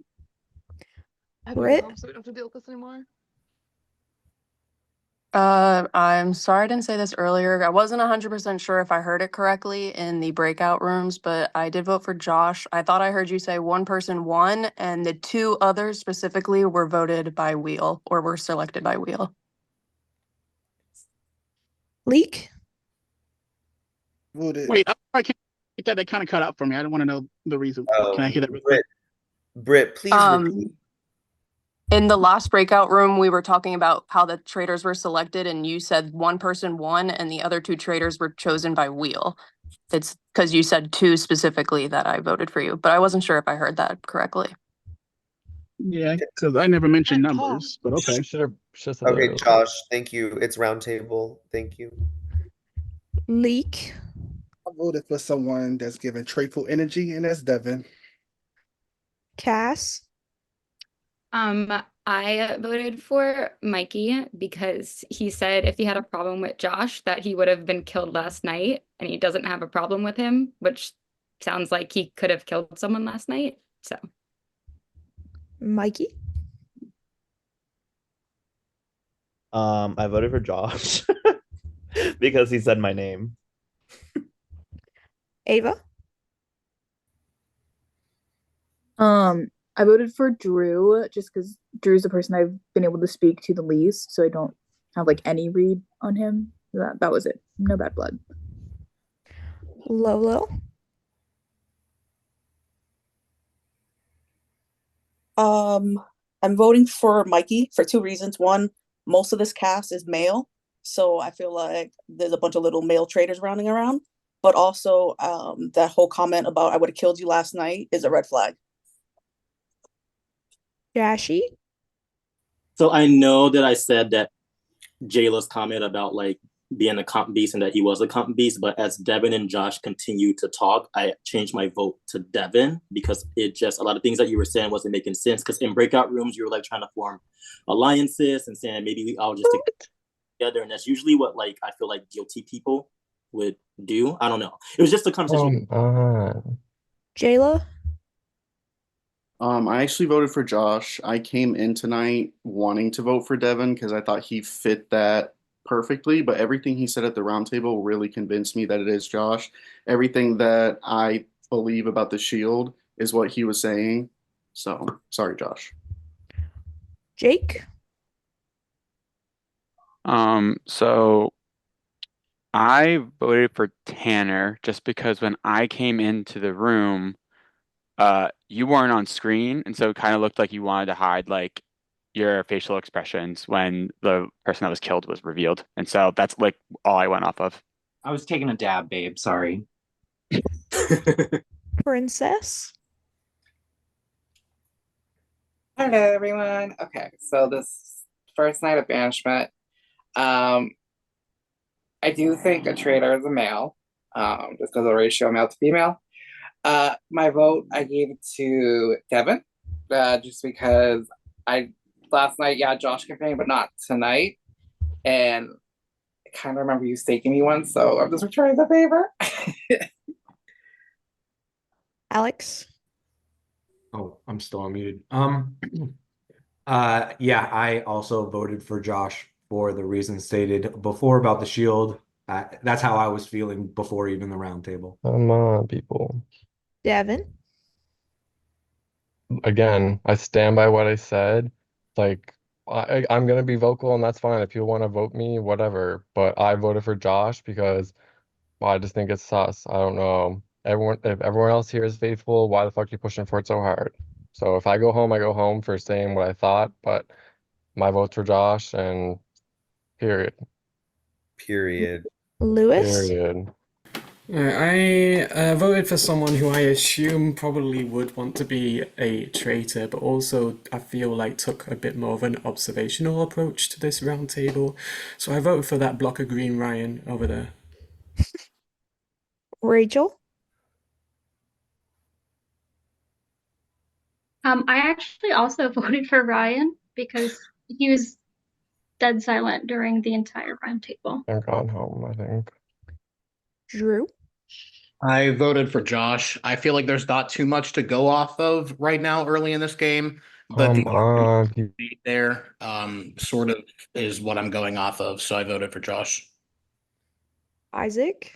Britt? So we don't have to deal with this anymore. I'm sorry I didn't say this earlier. I wasn't 100% sure if I heard it correctly in the breakout rooms, but I did vote for Josh. I thought I heard you say one person won, and the two others specifically were voted by wheel or were selected by wheel. Leak? Wait, I can't get that. They kind of cut out for me. I don't want to know the reason. Can I hear that real quick? Britt, please repeat. In the last breakout room, we were talking about how the traitors were selected, and you said one person won and the other two traitors were chosen by wheel. It's because you said two specifically that I voted for you, but I wasn't sure if I heard that correctly. Yeah, because I never mentioned numbers, but okay. Okay, Josh, thank you. It's roundtable. Thank you. Leak. I voted for someone that's giving traitful energy, and that's Devin. Cass. I voted for Mikey because he said if he had a problem with Josh that he would have been killed last night, and he doesn't have a problem with him, which sounds like he could have killed someone last night. So Mikey. I voted for Josh because he said my name. Ava. I voted for Drew just because Drew's the person I've been able to speak to the least, so I don't have like any read on him. That was it. No bad blood. Lolo. I'm voting for Mikey for two reasons. One, most of this cast is male, so I feel like there's a bunch of little male traitors rounding around. But also, that whole comment about I would have killed you last night is a red flag. Jashy. So I know that I said that Jayla's comment about like being a comp beast and that he was a comp beast, but as Devin and Josh continue to talk, I changed my vote to Devin because it just a lot of things that you were saying wasn't making sense. Because in breakout rooms, you were like trying to form alliances and saying maybe we all just stick together, and that's usually what like I feel like guilty people would do. I don't know. It was just a conversation. Jayla. I actually voted for Josh. I came in tonight wanting to vote for Devin because I thought he fit that perfectly, but everything he said at the roundtable really convinced me that it is Josh. Everything that I believe about the shield is what he was saying. So sorry, Josh. Jake. So I voted for Tanner just because when I came into the room, you weren't on screen, and so it kind of looked like you wanted to hide like your facial expressions when the person that was killed was revealed. And so that's like all I went off of. I was taking a dab, babe. Sorry. Princess. Hello, everyone. Okay, so this first night of banishment, I do think a traitor is a male, just because of the ratio of male to female. My vote, I gave it to Devin, just because last night, yeah, Josh campaigned, but not tonight. And I kind of remember you staking me one, so I'm just returning the favor. Alex. Oh, I'm still unmuted. Yeah, I also voted for Josh for the reasons stated before about the shield. That's how I was feeling before even the round table. Come on, people. Devin. Again, I stand by what I said. Like, I'm gonna be vocal, and that's fine. If you want to vote me, whatever. But I voted for Josh because, well, I just think it's sus. I don't know. If everyone else here is faithful, why the fuck are you pushing for it so hard? So if I go home, I go home for saying what I thought. But my vote's for Josh, and period. Period. Lewis. Period. I voted for someone who I assume probably would want to be a traitor, but also I feel like took a bit more of an observational approach to this round table. So I voted for that block of green Ryan over there. Rachel. I actually also voted for Ryan because he was dead silent during the entire round table. I'm gone home, I think. Drew. I voted for Josh. I feel like there's not too much to go off of right now early in this game, but Come the on. there sort of is what I'm going off of, so I voted for Josh. Isaac.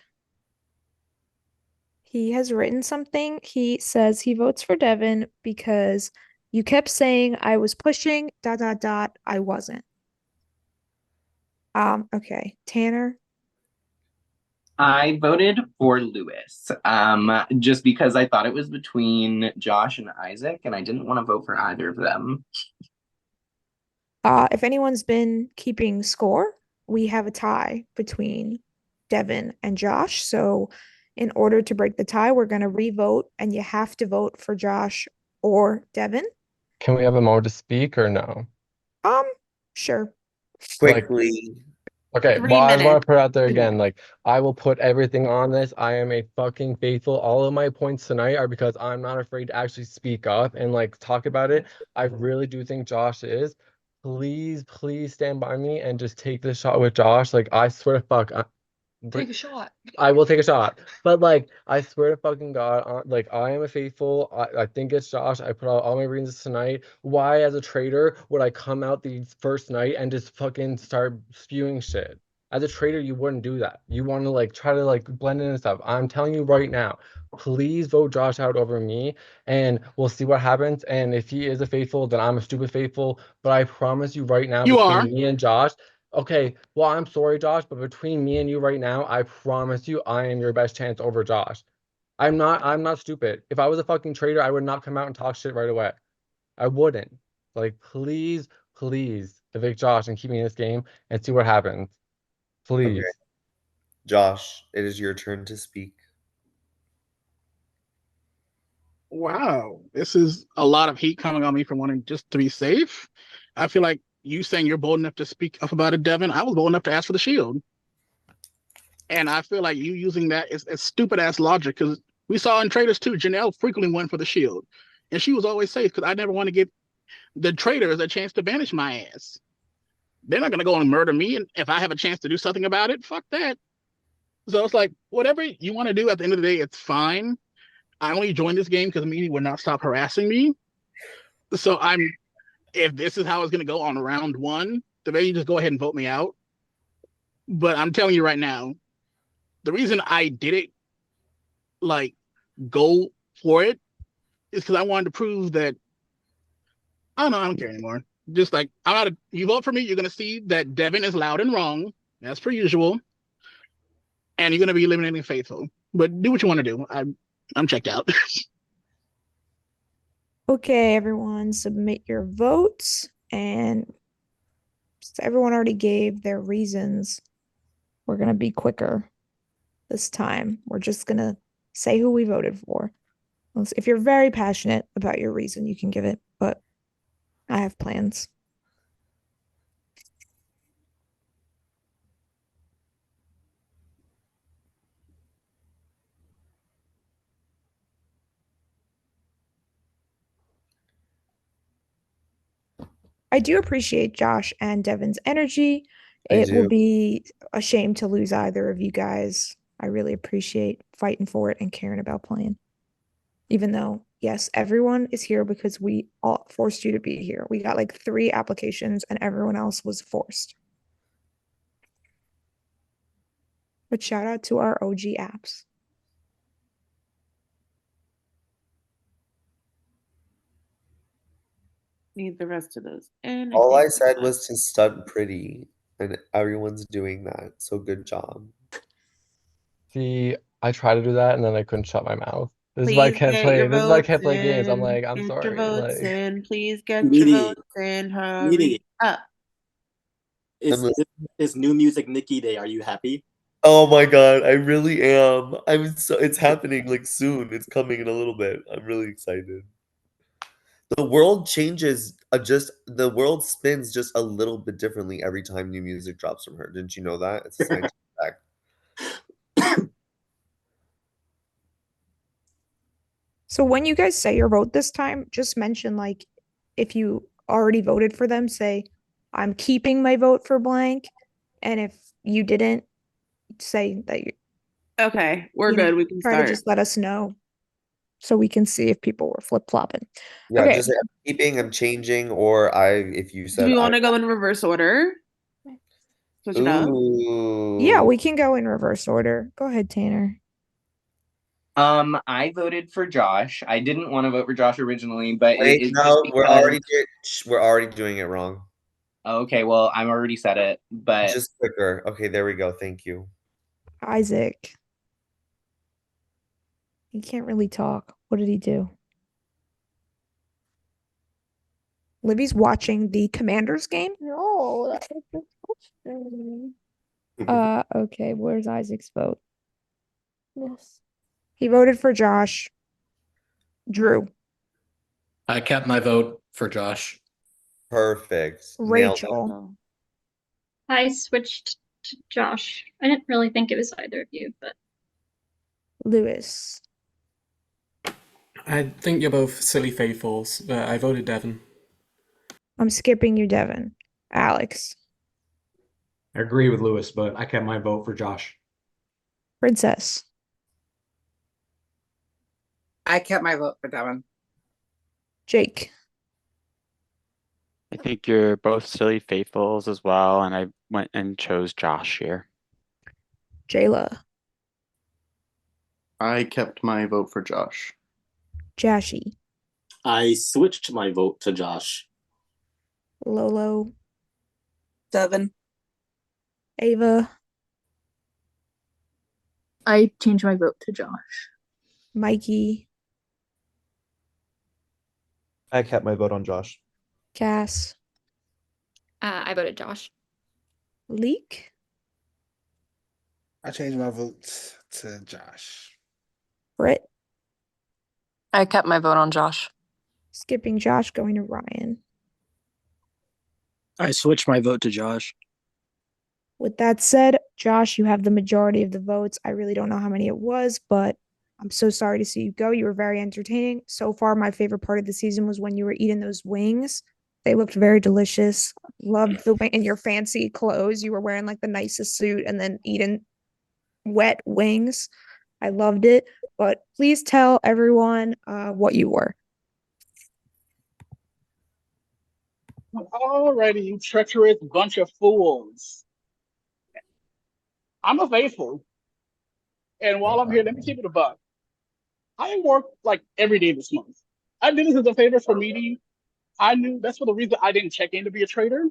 He has written something. He says he votes for Devin because you kept saying I was pushing ... I wasn't. Okay. Tanner. I voted for Lewis, just because I thought it was between Josh and Isaac, and I didn't want to vote for either of them. If anyone's been keeping score, we have a tie between Devin and Josh. So in order to break the tie, we're going to re-vote, and you have to vote for Josh or Devin. Can we have a moment to speak or no? Sure. Quickly. Okay, 3 well, I want minutes. to put it out there again. Like, I will put everything on this. I am a fucking faithful. All of my points tonight are because I'm not afraid to actually speak up and like talk about it. I really do think Josh is. Please, please stand by me and just take this shot with Josh. Like, I swear to fuck, Take a shot. I will take a shot. But like, I swear to fucking God, like I am a faithful. I think it's Josh. I put out all my reasons tonight. Why, as a traitor, would I come out the first night and just fucking start spewing shit? As a traitor, you wouldn't do that. You want to like try to like blend in and stuff. I'm telling you right now, please vote Josh out over me, and we'll see what happens. And if he is a faithful, then I'm a stupid faithful. But I promise you right now, You between are. me and Josh. Okay, well, I'm sorry, Josh, but between me and you right now, I promise you I am your best chance over Josh. I'm not stupid. If I was a fucking traitor, I would not come out and talk shit right away. I wouldn't. Like, please, please evict Josh and keep me in this game and see what happens. Please. Okay. Josh, it is your turn to speak. Wow, this is a lot of heat coming on me for wanting just to be safe. I feel like you saying you're bold enough to speak up about it, Devin. I was bold enough to ask for the shield. And I feel like you using that is stupid ass logic because we saw in Traitors too, Janelle frequently went for the shield. And she was always safe because I never want to give the traitors a chance to banish my ass. They're not going to go and murder me. And if I have a chance to do something about it, fuck that. So it's like, whatever you want to do at the end of the day, it's fine. I only joined this game because the media would not stop harassing me. So if this is how it's going to go on round 1, the way you just go ahead and vote me out. But I'm telling you right now, the reason I did it, like, go for it, is because I wanted to prove that, I don't care anymore. Just like, you vote for me, you're going to see that Devin is loud and wrong, as per usual, and you're going to be eliminating faithful. But do what you want to do. I'm checked out. Okay, everyone, submit your votes. And since everyone already gave their reasons, we're going to be quicker this time. We're just going to say who we voted for. If you're very passionate about your reason, you can give it, but I have plans. I do appreciate Josh and Devin's energy. It will be a shame to lose either of you guys. I really appreciate fighting for it and caring about playing. Even though, yes, everyone is here because we all forced you to be here. We got like 3 applications and everyone else was forced. But shout out to our OG apps. Need the rest of those. And All I think said was to stunt pretty, and everyone's doing that. So good job. See, I try to do that and then I couldn't shut my mouth. This is why I please can't get play. your This is why I votes can't play games. I'm in. like, I'm Get your sorry. votes Like, in. Please get your Meaty, votes in. Hurry Meaty, up. It's New Music Nikki Day. Are you happy? Oh my god, I really am. It's happening like soon. It's coming in a little bit. I'm really excited. The world changes the world spins just a little bit differently every time new music drops from her. Didn't you know that? It's a scientific fact. So when you guys say your vote this time, just mention like if you already voted for them, say I'm keeping my vote for blank. And if you didn't, say that you Okay, we're good. We can try start. to just let us know so we can see if people were flip-flopping. Yeah, Okay. just say I'm keeping, I'm changing, or if you Do said we want to go in reverse order? Switch it up. Yeah, Ooh. we can go in reverse order. Go ahead, Tanner. I voted for Josh. I didn't want to vote for Josh originally, but Wait, it's no, just we're because. already doing it wrong. Okay, well, I'm already said it, but Just quicker. Okay, there we go. Thank you. Isaac. He can't really talk. What did he do? Libby's watching the Commanders game? No, that's a good question. Okay, where's Isaac's vote? Yes. He voted for Josh. Drew. I kept my vote for Josh. Perfect. Rachel. I switched to Josh. I didn't really think it was either of you, but Lewis. I think you're both silly faithfuls, but I voted Devon. I'm skipping you, Devin. Alex. I agree with Lewis, but I kept my vote for Josh. Princess. I kept my vote for Devin. Jake. I think you're both silly faithfuls as well, and I went and chose Josh here. Jayla. I kept my vote for Josh. Jashi. I switched my vote to Josh. Lolo. Devin. Ava. I changed my vote to Josh. Mikey. I kept my vote on Josh. Cass. I voted Josh. Leek. I changed my vote to Josh. Britt. I kept my vote on Josh. Skipping Josh, going to Ryan. I switched my vote to Josh. With that said, Josh, you have the majority of the votes. I really don't know how many it was, but I'm so sorry to see you go. You were very entertaining. So far, my favorite part of the season was when you were eating those wings. They looked very delicious. Loved the wing in your fancy clothes. You were wearing like the nicest suit and then eating wet wings. I loved it. But please tell everyone what you were. Alrighty, you treacherous bunch of fools. I'm a faithful. And while I'm here, let me keep it a buck. I work like every day this month. I did this as a favor for Meaty. I knew that's for the reason I didn't check in to be a trader,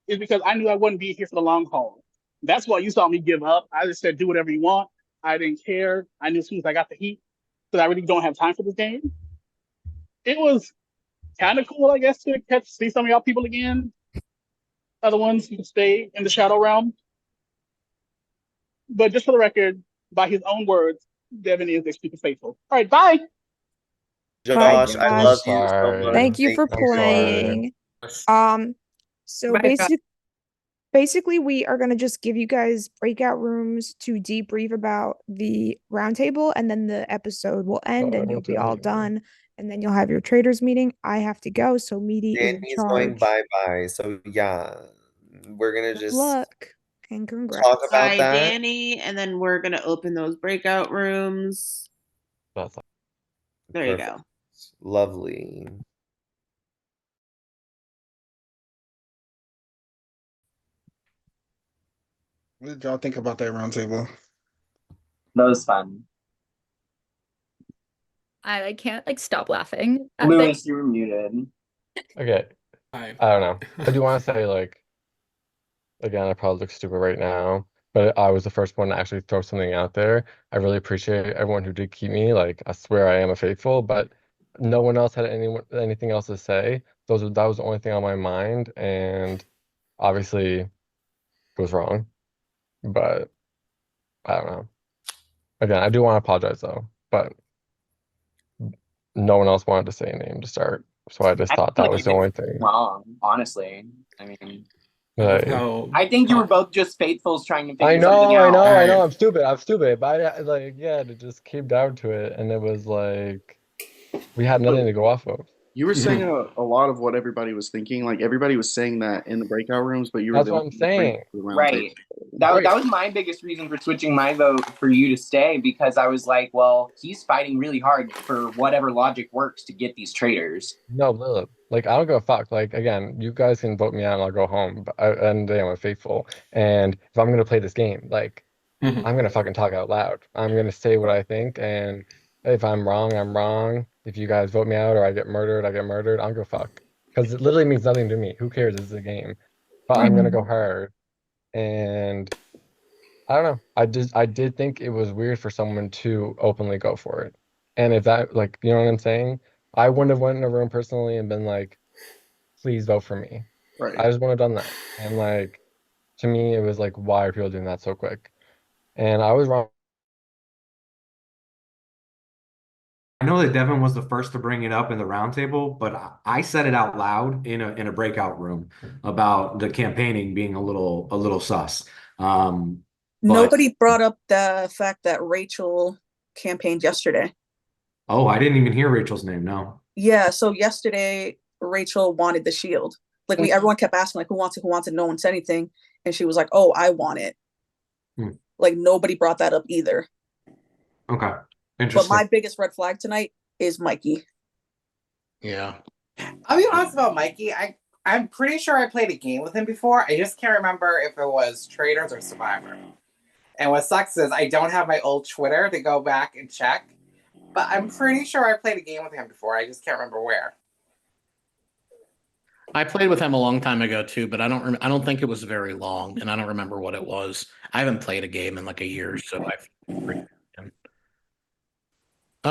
is because I knew I wouldn't be here for the long haul. That's why you saw me give up. I just said, do whatever you want. I didn't care. I knew as soon as I got the heat, because I really don't have time for this game. it was kind of cool, I guess, to see some of y'all people again. Other ones who stay in the shadow realm. But just for the record, by his own words, Devin is a super faithful. All right, bye. Bye, Josh, I love Josh. you so much. Thank you for Thank you. playing. So Bye, Josh. basically we are going to just give you guys breakout rooms to debrief about the roundtable, and then the episode will end and you'll be all done, and then you'll have your traders meeting. I have to go, so Meaty is in Danny's going charge. bye-bye. So yeah, we're gonna Good just luck and congrats. talk about Bye, that. Danny, and then we're gonna open those breakout rooms. There you go. Lovely. What did y'all think about that roundtable? That was fun. I can't like stop laughing at Lewis, things. you were muted. Okay. I don't know. I do want to say, like, again, I probably look stupid right now, but I was the first one to actually throw something out there. I really appreciate everyone who did keep me. Like, I swear I am a faithful, but no one else had anything else to say. That was the only thing on my mind, and obviously it was wrong. But I don't know. Again, I do want to apologize though, but no one else wanted to say a name to start, so I just thought feel that like was you the did only thing. wrong, honestly. I mean, Like, I think you were both just faithfuls trying to I figure something out. I know, I'm stupid, but like, yeah, it just came down to it, and it was like we had nothing to go off of. You were saying a lot of what everybody was thinking. Like everybody was saying that in the breakout rooms, but you were That's the what I'm saying. Right. That was my biggest reason for switching my vote for you to stay, because I was like, well, he's fighting really hard for whatever logic works to get these traders. No, Lilith, like I don't give a fuck. Like again, you guys can vote me out and I'll go home. But and I'm a faithful. And if I'm gonna play this game, like I'm gonna fucking talk out loud. I'm gonna say what I think, and if I'm wrong, I'm wrong. If you guys vote me out or I get murdered, I get murdered. I don't give a fuck. Because it literally means nothing to me. Who cares? It's a game. But I'm gonna go hard. And I don't know. I did think it was weird for someone to openly go for it. And if that, like, you know what I'm saying? I wouldn't have went in a room personally and been like, please vote for me. Right. I just wouldn't have done that. And like, to me, it was like, why are people doing that so quick? And I was wrong. I know that Devin was the first to bring it up in the roundtable, but I said it out loud in a breakout room about the campaigning being a little sus. But Nobody brought up the fact that Rachel campaigned yesterday. oh, I didn't even hear Rachel's name. No. Yeah, so yesterday Rachel wanted the shield. Like everyone kept asking, like, who wants it, who wants it? No one said anything. And she was like, oh, I want it. Like nobody brought that up either. Okay. But Interesting. my biggest red flag tonight is Mikey. Yeah. I'll be honest about Mikey. I'm pretty sure I played a game with him before. I just can't remember if it was Traitors or Survivor. And what sucks is I don't have my old Twitter to go back and check. But I'm pretty sure I played a game with him before. I just can't remember where. I played with him a long time ago too, but I don't think it was very long, and I don't remember what it was. I haven't played a game in like a year, so I'm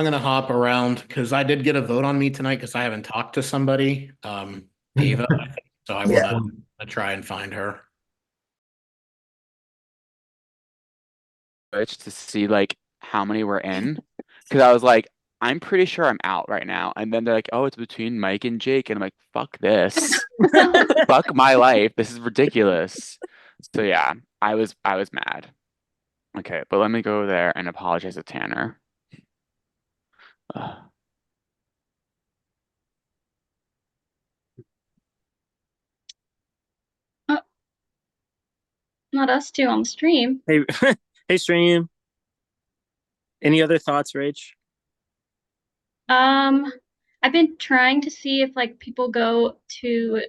gonna hop around because I did get a vote on me tonight because I haven't talked to somebody, Ava. I think. So I want to try and find her. To see like how many were in, because I was like, I'm pretty sure I'm out right now, and then they're like, oh, it's between Mike and Jake, and I'm like, fuck this, fuck my life, this is ridiculous. So yeah, I was mad. Okay, but let me go there and apologize to Tanner. Not us two on the stream. Hey, hey, stream. Any other thoughts, Rach? I've been trying to see if like people go to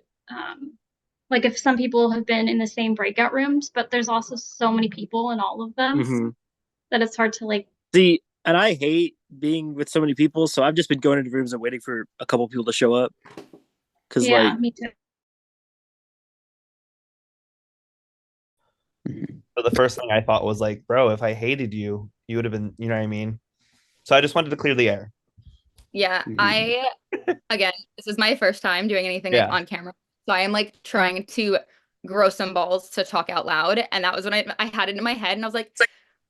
like if some people have been in the same breakout rooms, but there's also so many people in all of them that it's hard to like see. And I hate being with so many people, so I've just been going into rooms and waiting for a couple people to show up. Cause yeah, me too. So the first thing I thought was like, bro, if I hated you, you would have been, you know what I mean? So I just wanted to clear the air. Yeah, I again, this is my first time doing anything like Yeah. on camera. So I am like trying to grow some balls to talk out loud. And that was when I had it in my head and I was like,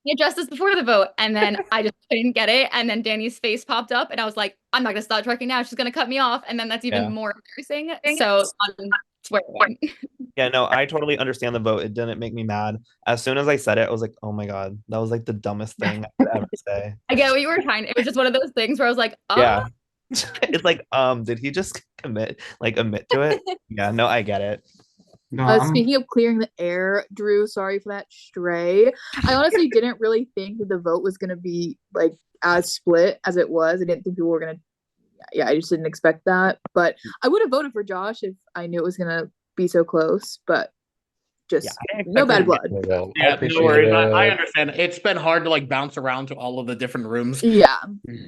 you addressed this before the vote. And then I just couldn't get it. And then Danny's face popped up and I was like, I'm not gonna stop talking now. She's gonna cut me off. And then that's even Yeah. more embarrassing. So swear it. Yeah, no, I totally understand the vote. It didn't make me mad. As soon as I said it, I was like, oh my God, that was like the dumbest thing I could ever say. I get what you were trying. It was just one of those things where I was like, oh, Yeah. It's like, did he just admit to it? Yeah, no, I get it. No, Speaking of clearing the air, Drew, sorry for that stray. I honestly didn't really think that the vote was gonna be like as split as it was. I didn't think people were gonna. Yeah, I just didn't expect that. But I would have voted for Josh if I knew it was gonna be so close. But just no bad blood. Yeah, no worries. I understand. It's been hard to like bounce around to all of the different rooms. Yeah.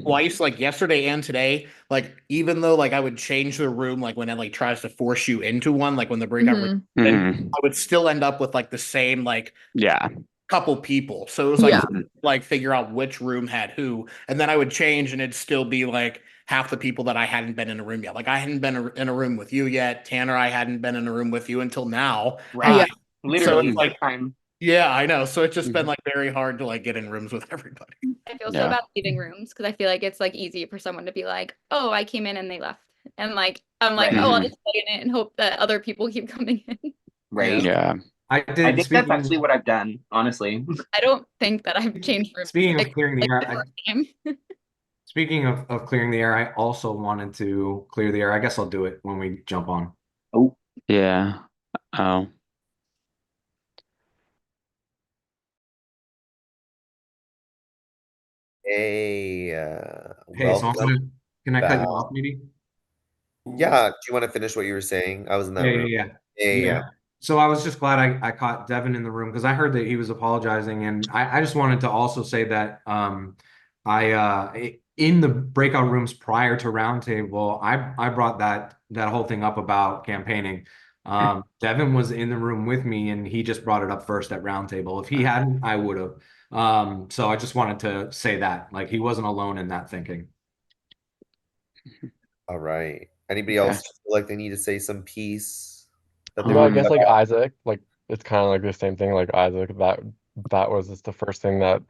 Twice, like yesterday and today. Like even though like I would change the room, like when it like tries to force you into one, like when the breakout room, then I would still end up with like the same like couple people. So it was like like figure out which room had who, and then I would change, and it'd still be like half the people that I hadn't been in a room yet. Like I hadn't been in a room with you yet, Tanner. I hadn't been in a room with you until now. Right. Yeah. So Literally it's like time. yeah, I know. So it's just been like very hard to like get in rooms with everybody. I feel so bad leaving rooms because I feel like it's like easy for someone to be like, oh, I came in and they left. And like I'm like, oh, I'll just stay in it and hope that other people keep coming in. Right. Yeah. I think that's actually what I've done, honestly. I don't think that I've changed rooms. Speaking of clearing the like, air, time. speaking of clearing the air, I also wanted to clear the air. I guess I'll do it when we jump on. Oh. Yeah. Oh. Hey, Hey, so welcome can I cut you back. off, maybe? Yeah, do you want to finish what you were saying? I was in that room. Yeah. So I was just glad I caught Devin in the room because I heard that he was apologizing, and I just wanted to also say that I in the breakout rooms prior to roundtable, I brought that whole thing up about campaigning. Devin was in the room with me, and he just brought it up first at roundtable. If he hadn't, I would have. So I just wanted to say that, like, he wasn't alone in that thinking. All right. Anybody else feel like they need to say some piece? That I guess like Isaac, like it's kind of like the same thing. Like Isaac, that was just the first thing that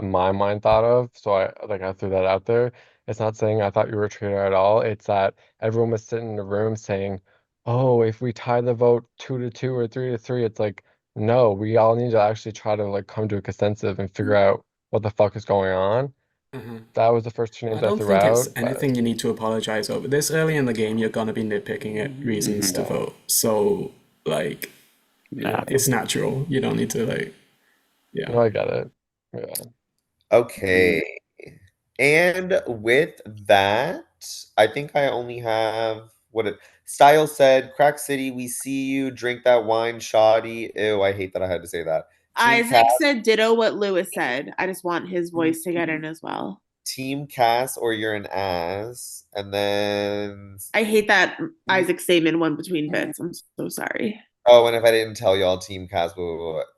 my mind thought of. So I threw that out there. It's not saying I thought you were a traitor at all. It's that everyone was sitting in the room saying, "Oh, if we tie the vote 2-2 or 3-3," it's like, no, we all need to actually try to like come to a consensus and figure out what the fuck is going on. That was the first two names I don't threw think out. it's anything you need to apologize over. This early in the game, you're gonna be nitpicking at reasons to vote. So, like, it's natural. You don't need to, like, No, I get it. Yeah. Okay. And with that, I think I only have Style said, Crack City, we see you, drink that wine, shoddy. Ew, I hate that I had to say that. Isaac said ditto what Lewis said. I just want his voice to get in as well. Team Cass or you're an ass. And then I hate that Isaac statement went between bits. I'm so sorry. oh, and if I didn't tell y'all, Team Cass,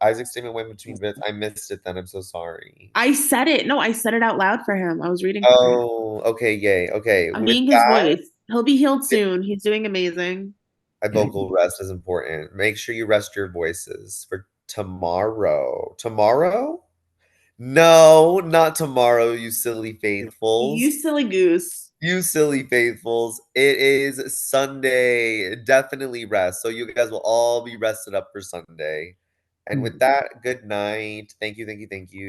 Isaac's statement went between bits. I missed it then. I'm so sorry. I said it. No, I said it out loud for him. I was reading for him. Oh, okay, yay. Okay. I'm with being his that, voice. He'll be healed soon. He's doing amazing. a vocal rest is important. Make sure you rest your voices for tomorrow. Tomorrow? No, not tomorrow, you silly faithfuls. You silly goose. You silly faithfuls. It is Sunday. Definitely rest. So you guys will all be rested up for Sunday. And with that, good night. Thank you, thank you, thank you.